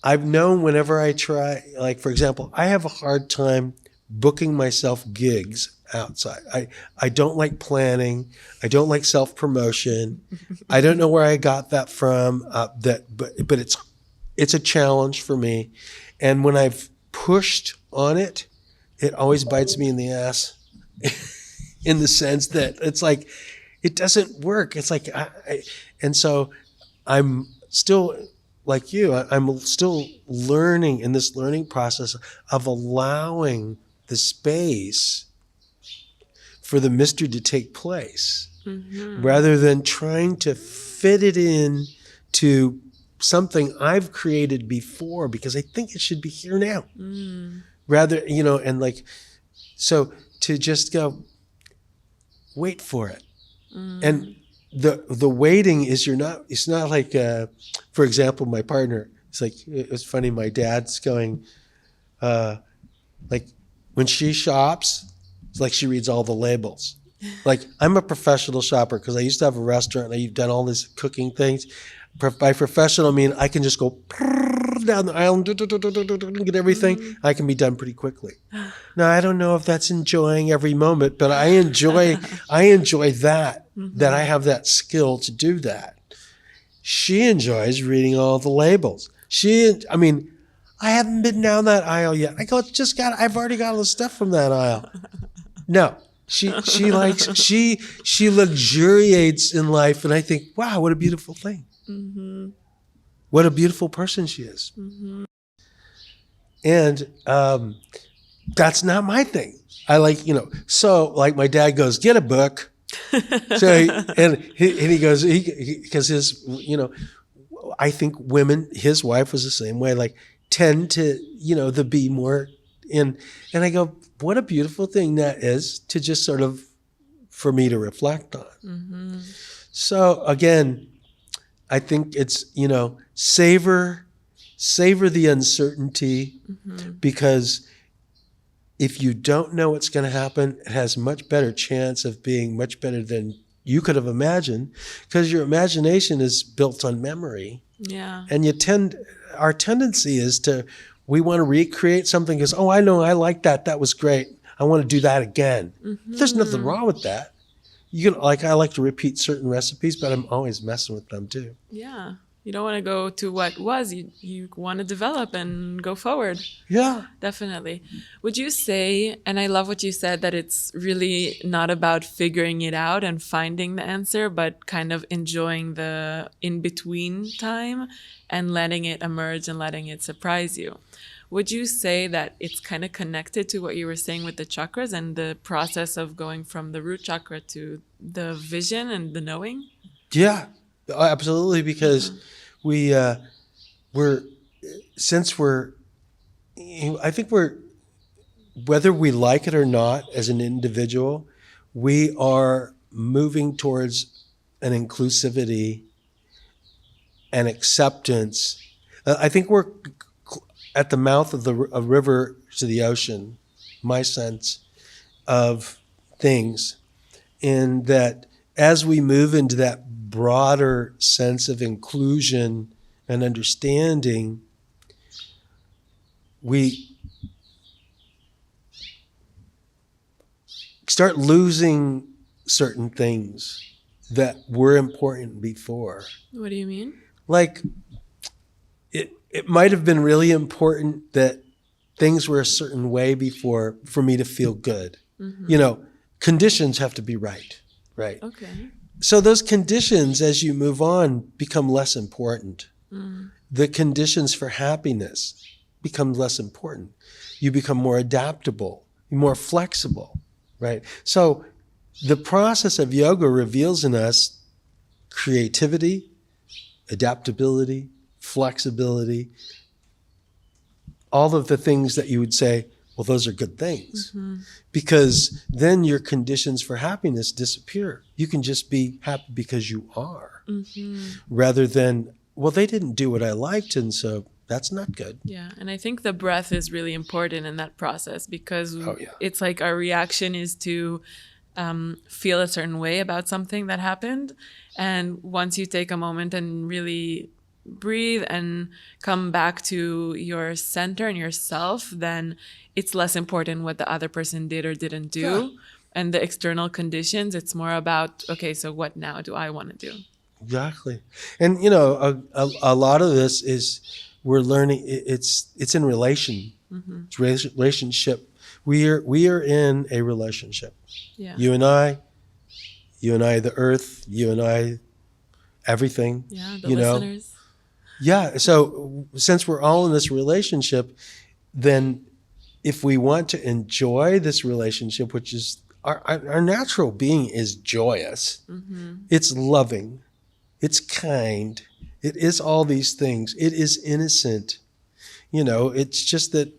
I've known whenever I try, like for example, I have a hard time booking myself gigs outside. I don't like planning. I don't like self-promotion. I don't know where I got that from. But it's a challenge for me. And when I've pushed on it, it always bites me in the ass in the sense that it's like, it doesn't work. It's like, and so I'm still like you, I'm still learning in this learning process of allowing the space for the mystery to take place, rather than trying to fit it in to something I've created before, because I think it should be here now. Rather, and like, so to just go, wait for it. And the waiting is, it's not like, for example, my partner, it's like, it was funny, my dad's going, like when she shops, it's like she reads all the labels. Like, I'm a professional shopper because I used to have a restaurant and I've done all these cooking things. By professional, I mean I can just go down the aisle and get everything. I can be done pretty quickly. Now, I don't know if that's enjoying every moment, but I enjoy that I have that skill to do that. She enjoys reading all the labels. I haven't been down that aisle yet. I go, I've already got all the stuff from that aisle. No. She luxuriates in life, and I think, wow, what a beautiful thing. What a beautiful person she is. And that's not my thing. I like, so like my dad goes, get a book. He goes, because his, I think women, his wife was the same way, like tend to, to be more in, and I go, what a beautiful thing that is to just sort of, for me to reflect on. So again, I think it's, savor the uncertainty, because if you don't know what's going to happen, it has much better chance of being much better than you could have imagined, because your imagination is built on memory. Yeah. And our tendency is we want to recreate something because, oh, I know, I like that. That was great. I want to do that again. There's nothing wrong with that. I like to repeat certain recipes, but I'm always messing with them too. Yeah. You don't want to go to what was. You want to develop and go forward. Yeah. Definitely. Would you say, and I love what you said, that it's really not about figuring it out and finding the answer, but kind of enjoying the in-between time and letting it emerge and letting it surprise you. Would you say that it's kind of connected to what you were saying with the chakras and the process of going from the root chakra to the vision and the knowing? Yeah, absolutely. Because I think whether we like it or not as an individual, we are moving towards an inclusivity and acceptance. I think we're at the mouth of a river to the ocean, my sense of things, in that as we move into that broader sense of inclusion and understanding, we start losing certain things that were important before. What do you mean? Like, it might have been really important that things were a certain way before for me to feel good. Conditions have to be right. Okay. So those conditions, as you move on, become less important. The conditions for happiness become less important. You become more adaptable, more flexible, right? So the process of yoga reveals in us creativity, adaptability, flexibility, all of the things that you would say, well, those are good things. Because then your conditions for happiness disappear. You can just be happy because you are, rather than, well, they didn't do what I liked, and so That's not good. Yeah, and I think the breath is really important in that process because Oh, yeah. it's like our reaction is to feel a certain way about something that happened. And once you take a moment and really breathe and come back to your center and yourself, then it's less important what the other person did or didn't do. Yeah. And the external conditions, it's more about, okay, so what now do I want to do? Exactly. And, you know, a lot of this is we're learning, it's in relation. It's relationship. We are in a relationship. Yeah. You and I, the earth, you and I, everything. Yeah, the you know. listeners. Yeah. So since we're all in this relationship, then if we want to enjoy this relationship, which is our natural being is joyous, it's loving, it's kind, it is all these things, it is innocent. You know, it's just that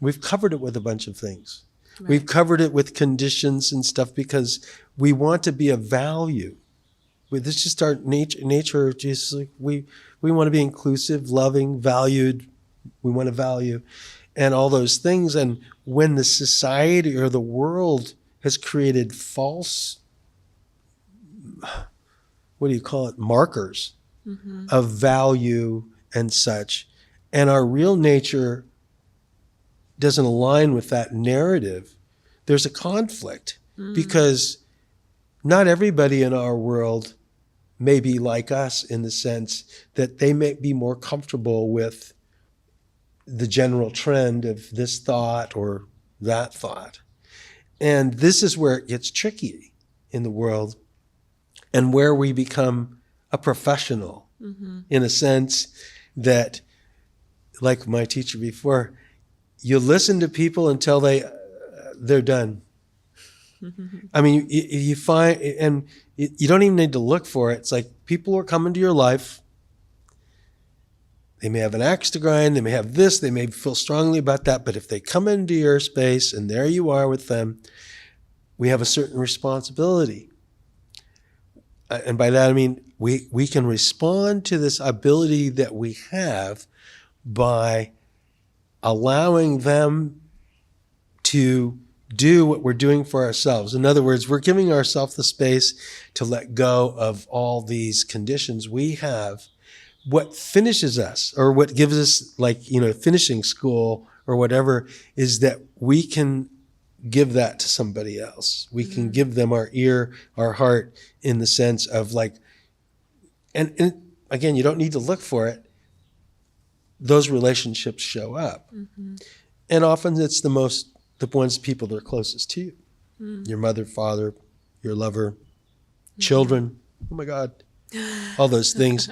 we've covered it with a bunch of things. Right. We've covered it with conditions and stuff because we want to be of value. This is just our nature. Just like we want to be inclusive, loving, valued. We want to value, and all those things. And when the society or the world has created false, what do you call it, markers of value and such, and our real nature doesn't align with that narrative, there's a conflict because not everybody in our world may be like us in the sense that they may be more comfortable with the general trend of this thought or that thought. And this is where it gets tricky in the world and where we become a professional in a sense that, like my teacher before, you listen to people until they're done. I mean, you find, and you don't even need to look for it. It's like people are coming to your life. They may have an axe to grind. They may have this. They may feel strongly about that. But if they come into your space and there you are with them, we have a certain responsibility. And by that, I mean, we can respond to this ability that we have by allowing them to do what we're doing for ourselves. In other words, we're giving ourselves the space to let go of all these conditions we have. What finishes us, or what gives us, like, you know, finishing school or whatever, is that we can give that to somebody else. We can give them our ear, our heart, in the sense of like, and again, you don't need to look for it. Those relationships show up. And often it's the ones people that are closest to you. Your mother, father, your lover, children. Oh my God. All those things.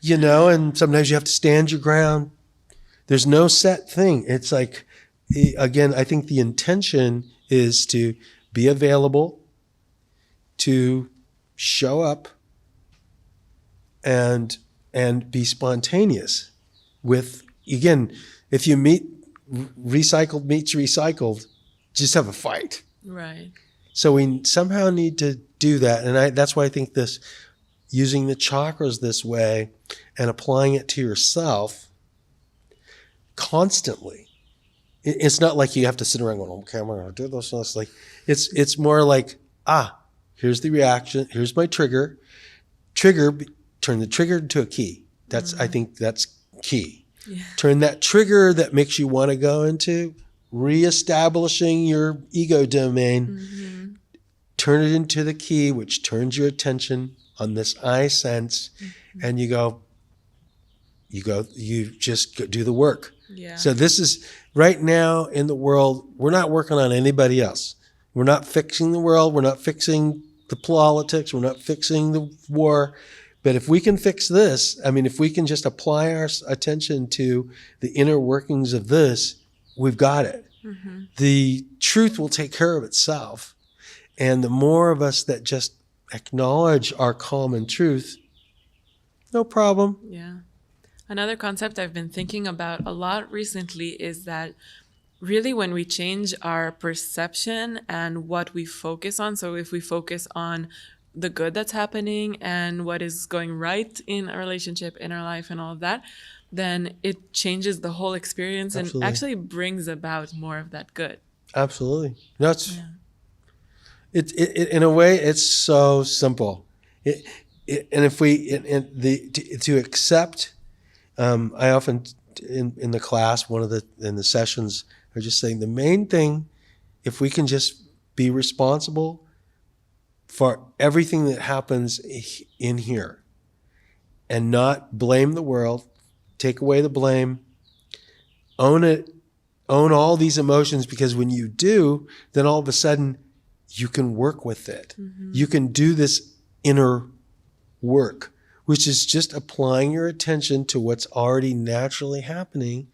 You know, and sometimes you have to stand your ground. There's no set thing. It's like, again, I think the intention is to be available, to show up, and be spontaneous with, again, if you meet recycled meets recycled, just have a fight. Right. So we somehow need to do that. And that's why I think this, using the chakras this way and applying it to yourself constantly. It's not like you have to sit around going, okay, I'm going to do this. It's like, it's more like, here's the reaction. Here's my trigger. Turn the trigger into a key. I think that's key. Yeah. Turn that trigger that makes you want to go into reestablishing your ego domain. Turn it into the key, which turns your attention on this I sense, and you just do the work. Yeah. So this is, right now in the world, we're not working on anybody else. We're not fixing the world. We're not fixing the politics. We're not fixing the war. But if we can fix this, I mean, if we can just apply our attention to the inner workings of this, we've got it. The truth will take care of itself. And the more of us that just acknowledge our common truth, no problem. Yeah. Another concept I've been thinking about a lot recently is that really when we change our perception and what we focus on, so if we focus on the good that's happening and what is going right in our relationship, in our life and all of that, then it changes the whole experience and Absolutely. actually brings about more of that good. Absolutely. That's it, in a way, it's so simple. And if we to accept, I often in the class, in the sessions, are just saying the main thing, if we can just be responsible for everything that happens in here, and not blame the world, take away the blame, own it, own all these emotions, because when you do, then all of a sudden you can work with it. You can do this inner work, which is just applying your attention to what's already naturally happening,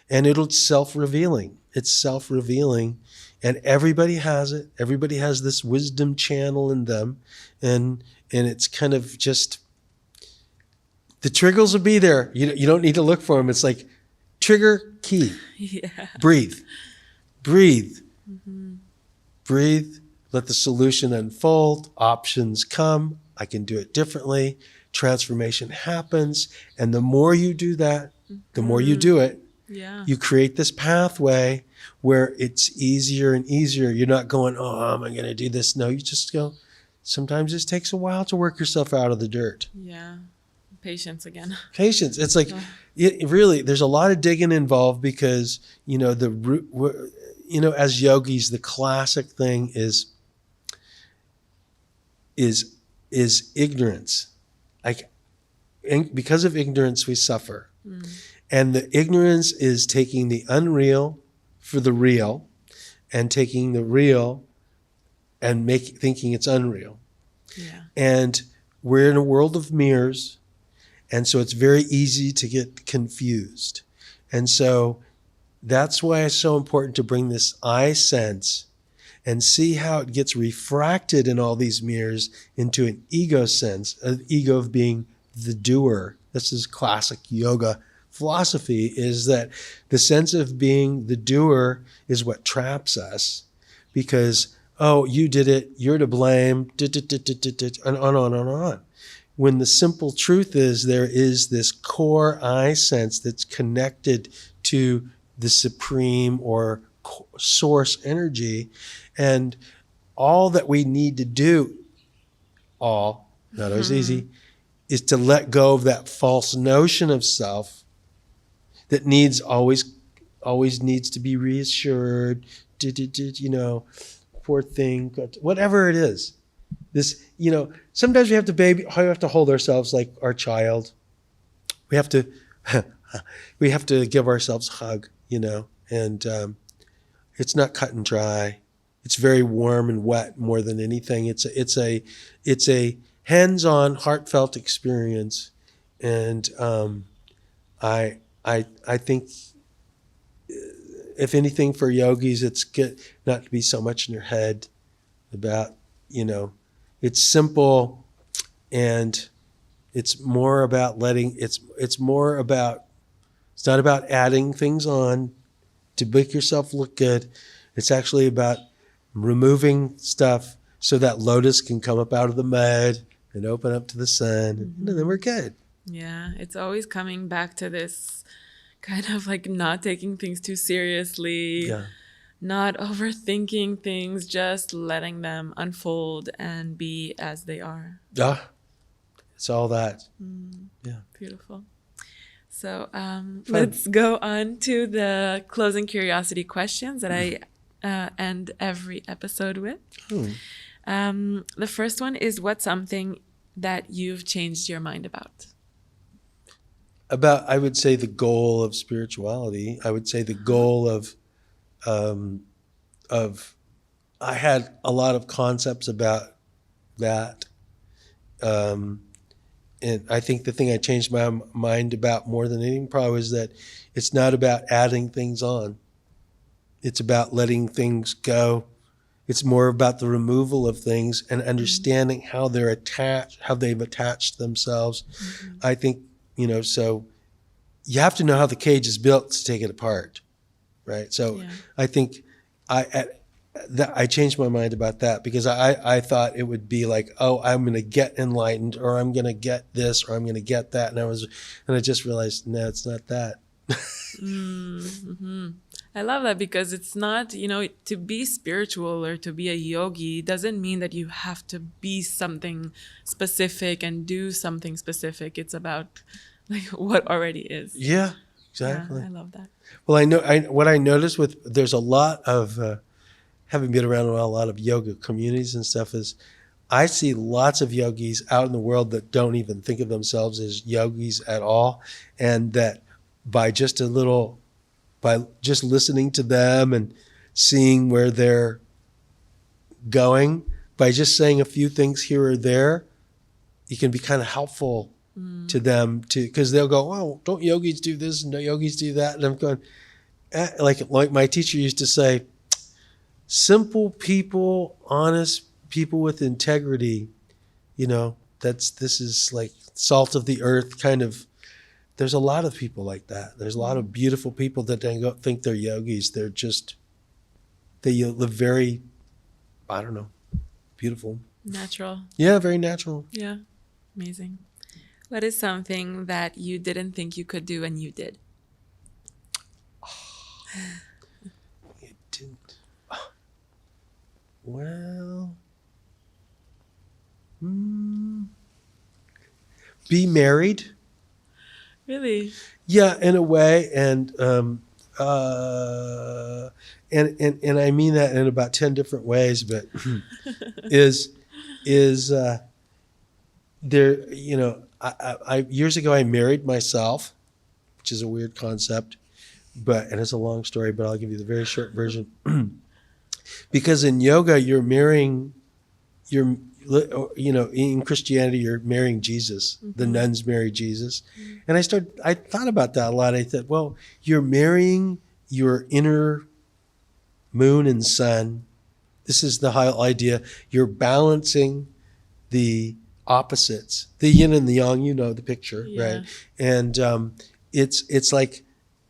and it's self-revealing. It's self-revealing, and everybody has it. Everybody has this wisdom channel in them, and it's kind of just, the triggers will be there. You don't need to look for them. It's like trigger key. Yeah. Breathe. Breathe. Breathe. Let the solution unfold. Options come. I can do it differently. Transformation happens. And the more you do that, the more you do it, you create this pathway where it's easier and easier. You're not going, oh, am I going to do this? No, you just go, sometimes it takes a while to work yourself out of the dirt. Yeah. Patience again. Patience. It's like, it really, there's a lot of digging involved, because, as yogis, the classic thing is ignorance. Like, because of ignorance, we suffer. And the ignorance is taking the unreal for the real, and taking the real and thinking it's unreal. Yeah. And we're in a world of mirrors, and so it's very easy to get confused. And so that's why it's so important to bring this I sense and see how it gets refracted in all these mirrors into an ego sense, an ego of being the doer. This is classic yoga philosophy, is that the sense of being the doer is what traps us, because, oh, you did it, you're to blame, and on and on. When the simple truth is, there is this core I sense that's connected to the supreme or source energy, and all that we need to do, not always easy, is to let go of that false notion of self that always needs to be reassured, poor thing, whatever it is. This, sometimes we have to hold ourselves like our child. We have to give ourselves a hug, and it's not cut and dry. It's very warm and wet more than anything. It's a hands-on, heartfelt experience, and I think, if anything, for yogis, it's good not to be so much in your head about, it's simple, and it's more about it's not about adding things on to make yourself look good. It's actually about removing stuff so that lotus can come up out of the mud and open up to the sun, and then we're good. Yeah, it's always coming back to this kind of like not taking things too seriously, not overthinking things, just letting them unfold and be as they are. Yeah, it's all that. Yeah. Beautiful. So let's go on to the closing curiosity questions that I end every episode with. The first one is, what's something that you've changed your mind about? I would say the goal of spirituality. I would say the goal of I had a lot of concepts about that. And I think the thing I changed my mind about more than anything probably was that it's not about adding things on. It's about letting things go. It's more about the removal of things and understanding how they're attached, how they've attached themselves. I think, so you have to know how the cage is built to take it apart, right? So I think I changed my mind about that because I thought it would be like, oh, I'm going to get enlightened, or I'm going to get this, or I'm going to get that. And I just realized, no, it's not that. Mm-hmm. I love that because it's not, to be spiritual or to be a yogi doesn't mean that you have to be something specific and do something specific. It's about like what already is. Yeah, exactly. Yeah, I love that. Well, what I noticed there's a lot of, having been around a lot of yoga communities and stuff, is I see lots of yogis out in the world that don't even think of themselves as yogis at all. And that by just listening to them and seeing where they're going, by just saying a few things here or there, you can be kind of helpful to them because they'll go, oh, don't yogis do this and no yogis do that? And I'm going, like my teacher used to say, simple people, honest people with integrity, this is like salt of the earth kind of. There's a lot of people like that. There's a lot of beautiful people that don't think they're yogis. They live very, I don't know, beautiful. Natural. Yeah, very natural. Yeah, amazing. What is something that you didn't think you could do and you did? It didn't. Well, be married. Really? Yeah, in a way, and I mean that in about 10 different ways, but is there? I years ago I married myself, which is a weird concept, and it's a long story, but I'll give you the very short version. Because in yoga, you're marrying, in Christianity, you're marrying Jesus. Mm-hmm. The nuns marry Jesus. Mm-hmm. And I thought about that a lot. I thought, well, you're marrying your inner moon and sun. This is the whole idea. You're balancing the opposites, the yin and the yang, the picture, right? And it's like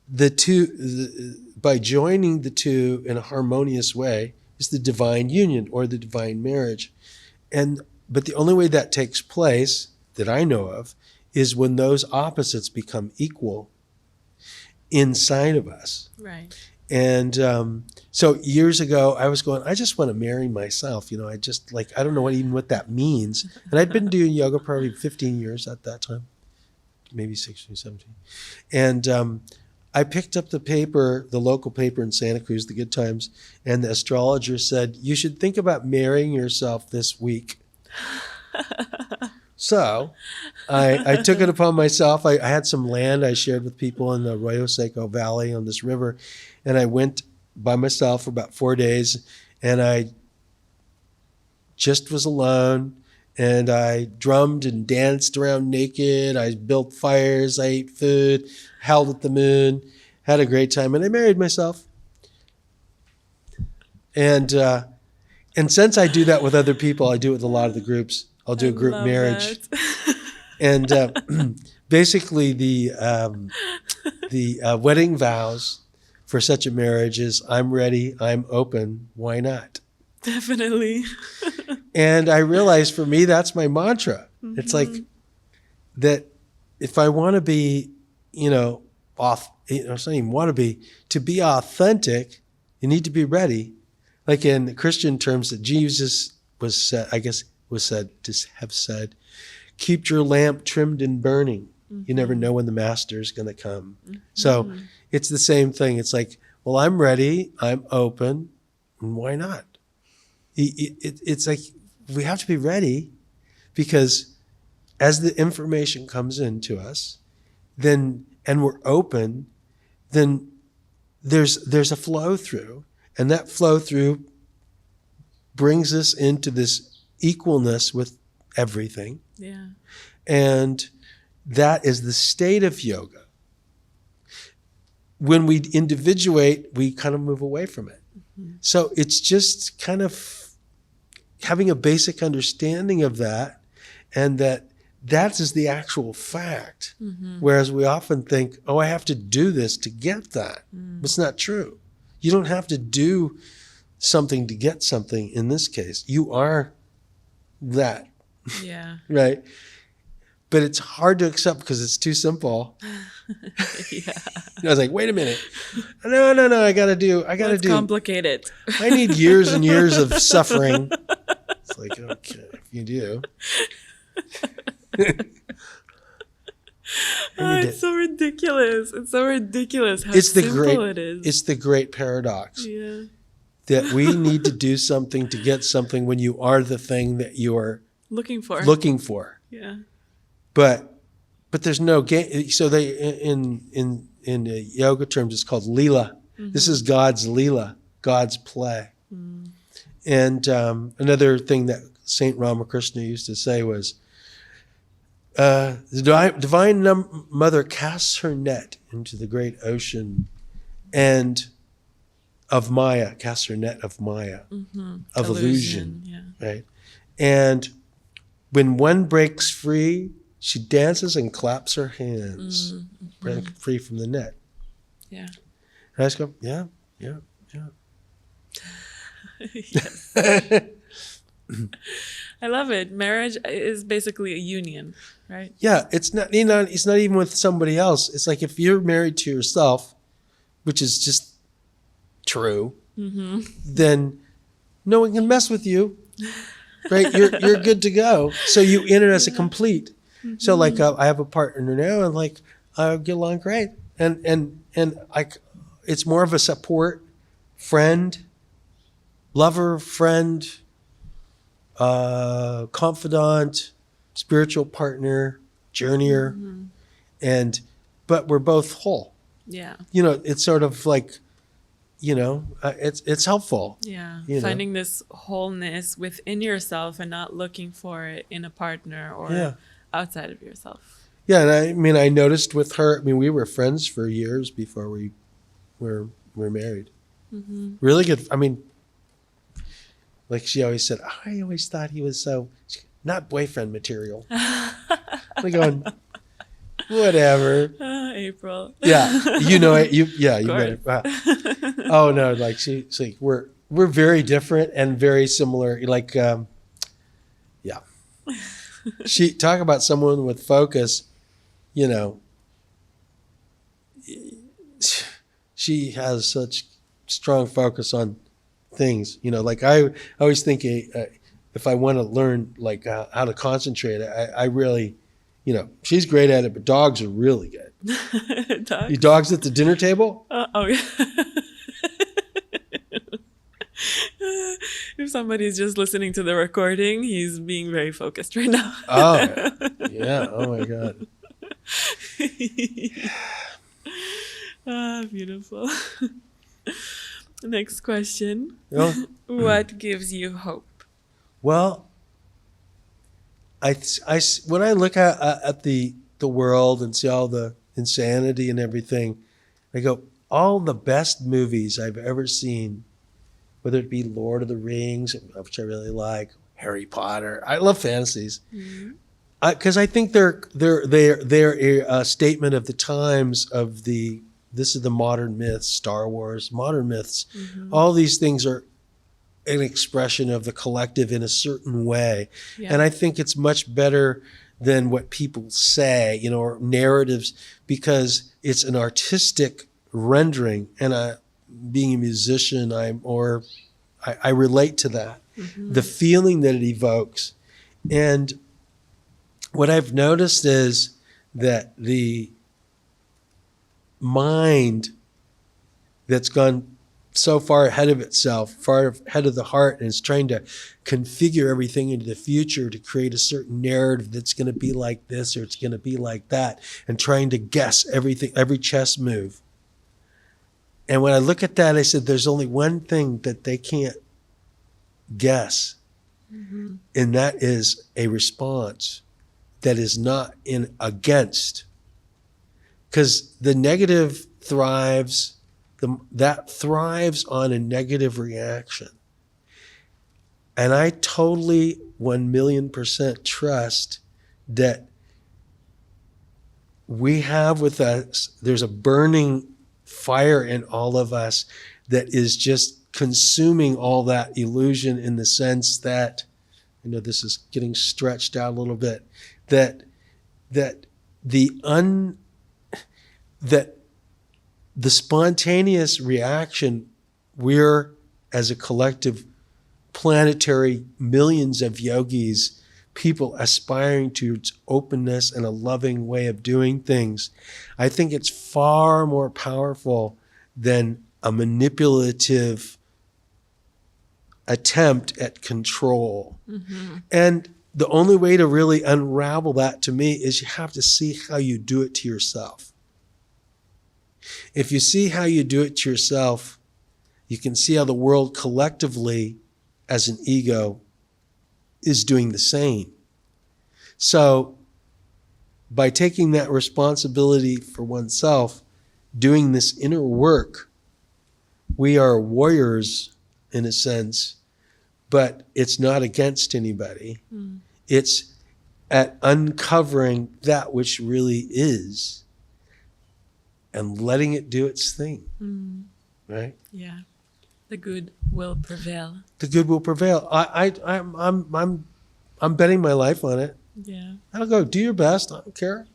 the two, by joining the two in a harmonious way is the divine union or the divine marriage. But the only way that takes place that I know of is when those opposites become equal inside of us. Right. And so years ago, I was going, I just want to marry myself. I just I don't know what that means. And I'd been doing yoga probably 15 years at that time, maybe 16, 17. And I picked up the local paper in Santa Cruz, the Good Times, and the astrologer said, you should think about marrying yourself this week. So I took it upon myself. I had some land I shared with people in the Arroyo Seco Valley on this river, and I went by myself for about 4 days, and I just was alone. And I drummed and danced around naked. I built fires. I ate food, howled at the moon, had a great time. And I married myself. And since I do that with other people, I do it with a lot of the groups. I'll do a group marriage. And basically the wedding vows for such a marriage is, I'm ready, I'm open, why not? Definitely. And I realized for me, that's my mantra. Mm-hmm. It's like that if I want to be, to be authentic, you need to be ready. Like in Christian terms that Jesus was said to have said, keep your lamp trimmed and burning. Mm-hmm. You never know when the master is going to come. Mm-hmm. So it's the same thing. It's like, well, I'm ready, I'm open, and why not? It's like, we have to be ready, because as the information comes into us, and we're open, then there's a flow through, and that flow through brings us into this equalness with everything. Yeah. And that is the state of yoga. When we individuate, we kind of move away from it. Mm-hmm. So it's just kind of having a basic understanding of that, and that is the actual fact. Mm-hmm. Whereas we often think, I have to do this to get that. Mm. It's not true. You don't have to do something to get something in this case. You are that, Yeah. right? But it's hard to accept because it's too simple. Yeah. I was like, wait a minute. No, I gotta do. Let's complicate it. I need years and years of suffering. It's like, okay, if you do. It's so ridiculous. It's so ridiculous how simple it is. It's the great paradox. Yeah. That we need to do something to get something when you are the thing that you are looking for. Yeah. But there's no game. So they in yoga terms, it's called lila. Mm-hmm. This is God's lila, God's play. Mm. And another thing that Saint Ramakrishna used to say was, the Divine Mother casts her net into the great ocean and of Maya, casts her net of Maya, of illusion, right? And when one breaks free, she dances and claps her hands, break free from the net. Yeah. And I just go, yeah. Yes. I love it. Marriage is basically a union, right? Yeah, it's not even with somebody else. It's like if you're married to yourself, which is just true, then no one can mess with you, right? You're good to go. So you enter as a complete. So like I have a partner now, and like I get along great, and it's more of a support, friend, lover, friend, confidant, spiritual partner, journeyer, but we're both whole. Yeah. It's sort of like, it's helpful. Yeah. Finding this wholeness within yourself and not looking for it in a partner or outside of yourself. Yeah. And I noticed with her, we were friends for years before we were married. Mm-hmm. Really good. Like she always said, I always thought he was so not boyfriend material. I'm going, whatever. April. Yeah, you met it. Wow. Oh no, like she's like we're very different and very similar. Like, yeah. She talk about someone with focus. She has such strong focus on things, like I always think if I want to learn like how to concentrate, I really, she's great at it, but dogs are really good. Dogs? Dogs at the dinner table? Oh yeah. If somebody's just listening to the recording, he's being very focused right now. Oh yeah. Oh my God. Beautiful. Next question. What gives you hope? Well, when I look at the world and see all the insanity and everything, I go, all the best movies I've ever seen, whether it be Lord of the Rings, which I really like, Harry Potter. I love fantasies. Because I think they're a statement of the times of this is the modern myths, Star Wars, modern myths. All these things are an expression of the collective in a certain way. Yeah. And I think it's much better than what people say, or narratives, because it's an artistic rendering. And being a musician, I relate to that, the feeling that it evokes. And what I've noticed is that the mind that's gone so far ahead of itself, far ahead of the heart, and is trying to configure everything into the future to create a certain narrative that's going to be like this or it's going to be like that, and trying to guess everything, every chess move. And when I look at that, I said, there's only one thing that they can't guess, and that is a response that is not against. Because the negative thrives, that thrives on a negative reaction. And I totally 1,000,000% trust that we have with us, there's a burning fire in all of us that is just consuming all that illusion in the sense that, I know this is getting stretched out a little bit, that the spontaneous reaction we're, as a collective planetary, millions of yogis, people aspiring to openness and a loving way of doing things, I think it's far more powerful than a manipulative attempt at control. Mm-hmm. And the only way to really unravel that, to me, is you have to see how you do it to yourself. If you see how you do it to yourself, you can see how the world collectively, as an ego, is doing the same. So by taking that responsibility for oneself, doing this inner work, we are warriors in a sense, but it's not against anybody. Mm. It's at uncovering that which really is and letting it do its thing. Mm. Right? Yeah. The good will prevail. The good will prevail. I'm betting my life on it. Yeah. I'll go, do your best. I don't care.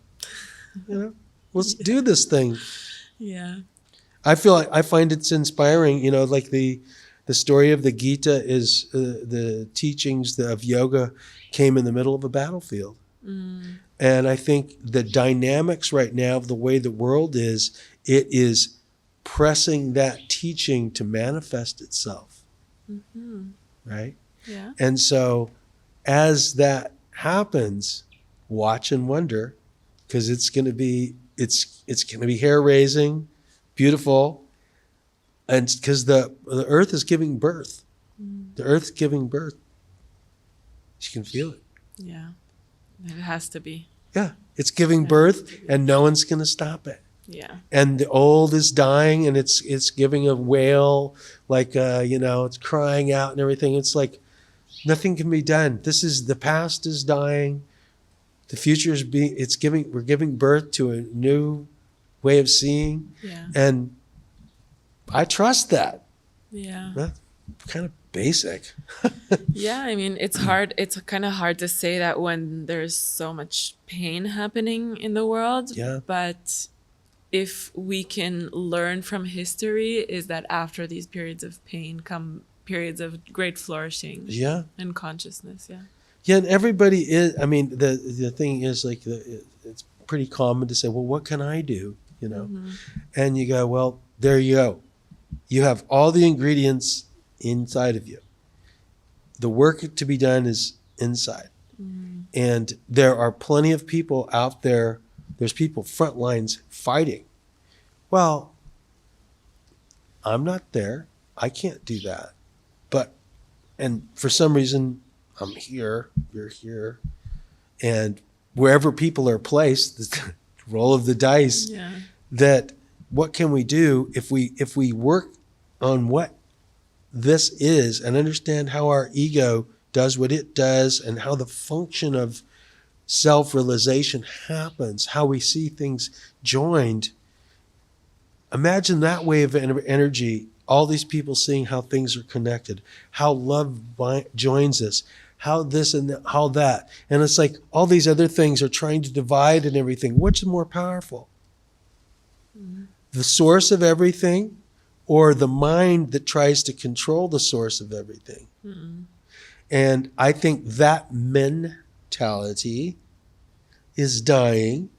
Let's do this thing. Yeah. I feel like I find it's inspiring. Like the story of the Gita is the teachings of yoga came in the middle of a battlefield. Mm. And I think the dynamics right now of the way the world is, it is pressing that teaching to manifest itself. Mm-hmm. Right? Yeah. And so as that happens, watch and wonder, because it's going to be hair raising, beautiful, and because the earth is giving birth. Mm. The earth's giving birth. You can feel it. Yeah. It has to be. Yeah. It's giving birth, and no one's going to stop it. Yeah. And the old is dying, and it's giving a wail, like it's crying out and everything. It's like nothing can be done. The past is dying. The future is we're giving birth to a new way of seeing. Yeah. And I trust that. Yeah. That's kind of basic. Yeah, I mean, it's hard. It's kind of hard to say that when there's so much pain happening in the world. Yeah. But if we can learn from history, is that after these periods of pain come periods of great flourishing. Yeah. And consciousness. Yeah. Yeah, and everybody is. I mean, the thing is, like, it's pretty common to say, well, what can I do? Mm-hmm. And you go, well, there you go. You have all the ingredients inside of you. The work to be done is inside. Mm. And there are plenty of people out there. There's people front lines fighting. Well, I'm not there. I can't do that. And for some reason, I'm here, you're here. And wherever people are placed, the roll of the dice, yeah. That what can we do if we work on what this is and understand how our ego does what it does and how the function of self-realization happens, how we see things joined. Imagine that wave of energy, all these people seeing how things are connected, how love joins us, how this and how that. And it's like all these other things are trying to divide and everything. Which is more powerful? Mm-hmm. The source of everything, or the mind that tries to control the source of everything? Mm-hmm. And I think that mentality is dying,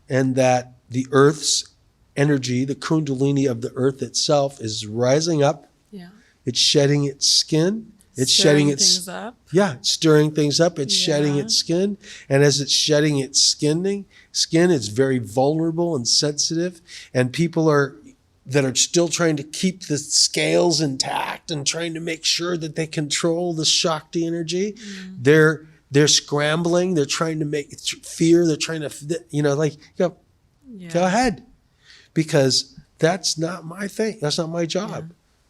and that the earth's energy, the kundalini of the earth itself, is rising up. Yeah. It's shedding its skin. It's stirring shedding its things up. Yeah, it's stirring things up. It's shedding its skin. And as it's shedding its skin, it's very vulnerable and sensitive. And people that are still trying to keep the scales intact and trying to make sure that they control the Shakti energy. Mm. They're scrambling. They're trying to make fear. They're trying to, go ahead. Because that's not my thing. That's not my job. Yeah.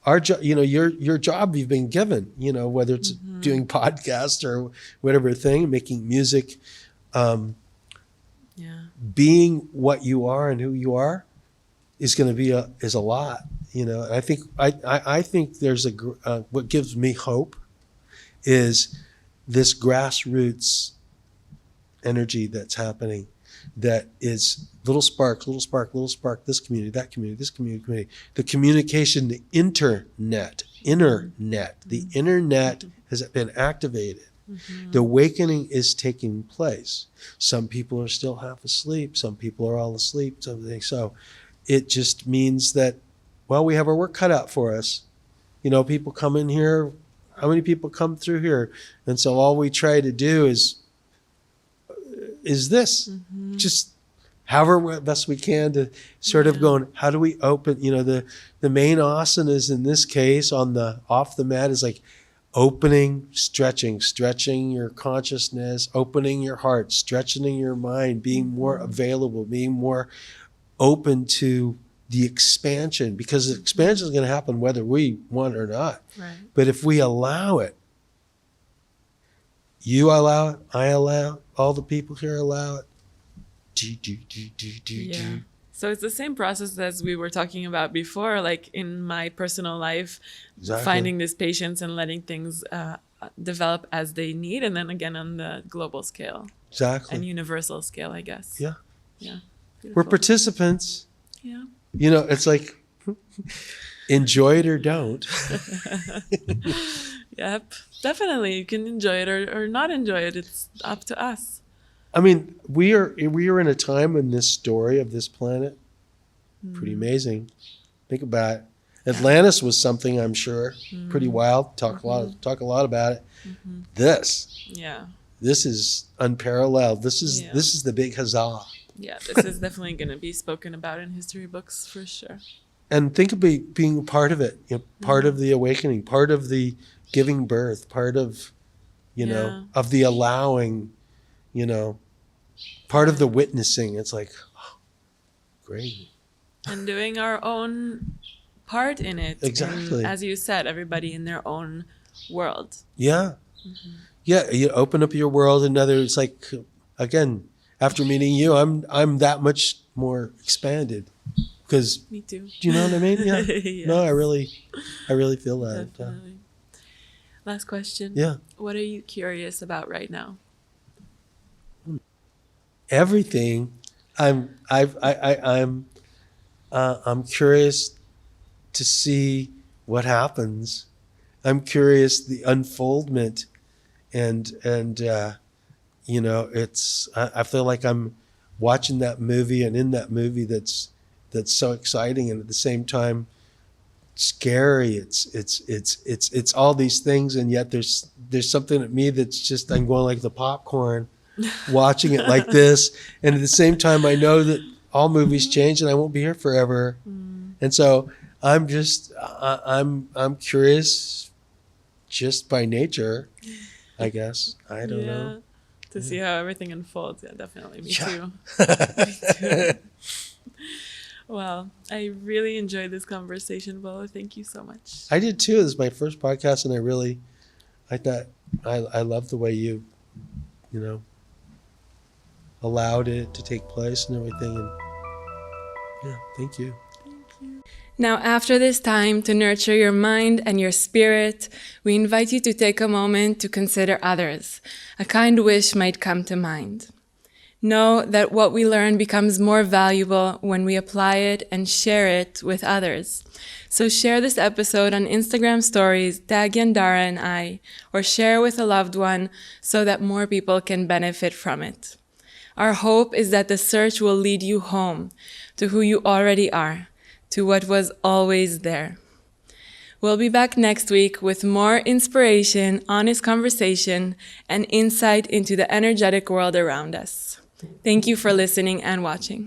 Our job, your job you've been given, whether it's doing podcasts or whatever thing, making music, being what you are and who you are is going to be is a lot, You know, I think there's what gives me hope is this grassroots energy that's happening, that is little spark, little spark, little spark, this community, that community, this community. The communication, the internet, the internet has been activated. The awakening is taking place. Some people are still half asleep. Some people are all asleep. So it just means that, well, we have our work cut out for us. You know, people come in here. How many people come through here? And so all we try to do is this, just however best we can to sort of going, how do we open, you know, the main asanas in this case off the mat is like opening, stretching your consciousness, opening your heart, stretching your mind, being more available, being more open to the expansion, because the expansion is going to happen whether we want or not. Right. But if we allow it, you allow it, I allow it, all the people here allow it. Yeah. So it's the same process as we were talking about before, like in my personal life, finding this patience and letting things develop as they need. And then again, on the global scale. Exactly. And universal scale, I guess. Yeah. Yeah. Beautiful. We're participants. Yeah. You know, it's like, enjoy it or don't. Yep. Definitely. You can enjoy it or not enjoy it. It's up to us. I mean, we are in a time in this story of this planet, pretty amazing. Think about it. Atlantis was something, I'm sure, pretty wild. Talk a lot about it. This is unparalleled. This is the big huzzah. Yeah, this is definitely going to be spoken about in history books for sure. And think of being part of it, you know, part of the awakening, part of the giving birth, part of, you know, of the allowing, you know, part of the witnessing. It's like, oh, great. And doing our own part in it. Exactly. And as you said, everybody in their own world. Yeah. Yeah, you open up your world. It's like, again, after meeting you, I'm that much more expanded. Because, me too. Do you know what I mean? Yeah. Yes. No, I really feel that. Definitely. Last question. Yeah. What are you curious about right now? Everything. I'm curious to see what happens. I'm curious the unfoldment, and you know, I feel like I'm watching that movie, and in that movie that's so exciting and at the same time scary. It's all these things, and yet there's something at me that's just, I'm going like the popcorn, watching it like this, and at the same time I know that all movies change and I won't be here forever, and so I'm just I'm curious just by nature, I guess. I don't know. To see how everything unfolds. Yeah, definitely. Me too. Me too. Well, I really enjoyed this conversation, Bolo. Thank you so much. I did too. This is my first podcast, and I thought I love the way you know, allowed it to take place and everything. And yeah, thank you. Thank you. Now, after this time to nurture your mind and your spirit, we invite you to take a moment to consider others. A kind wish might come to mind. Know that what we learn becomes more valuable when we apply it and share it with others. So share this episode on Instagram stories, tag Yandara and I, or share with a loved one so that more people can benefit from it. Our hope is that the search will lead you home to who you already are, to what was always there. We'll be back next week with more inspiration, honest conversation, and insight into the energetic world around us. Thank you for listening and watching.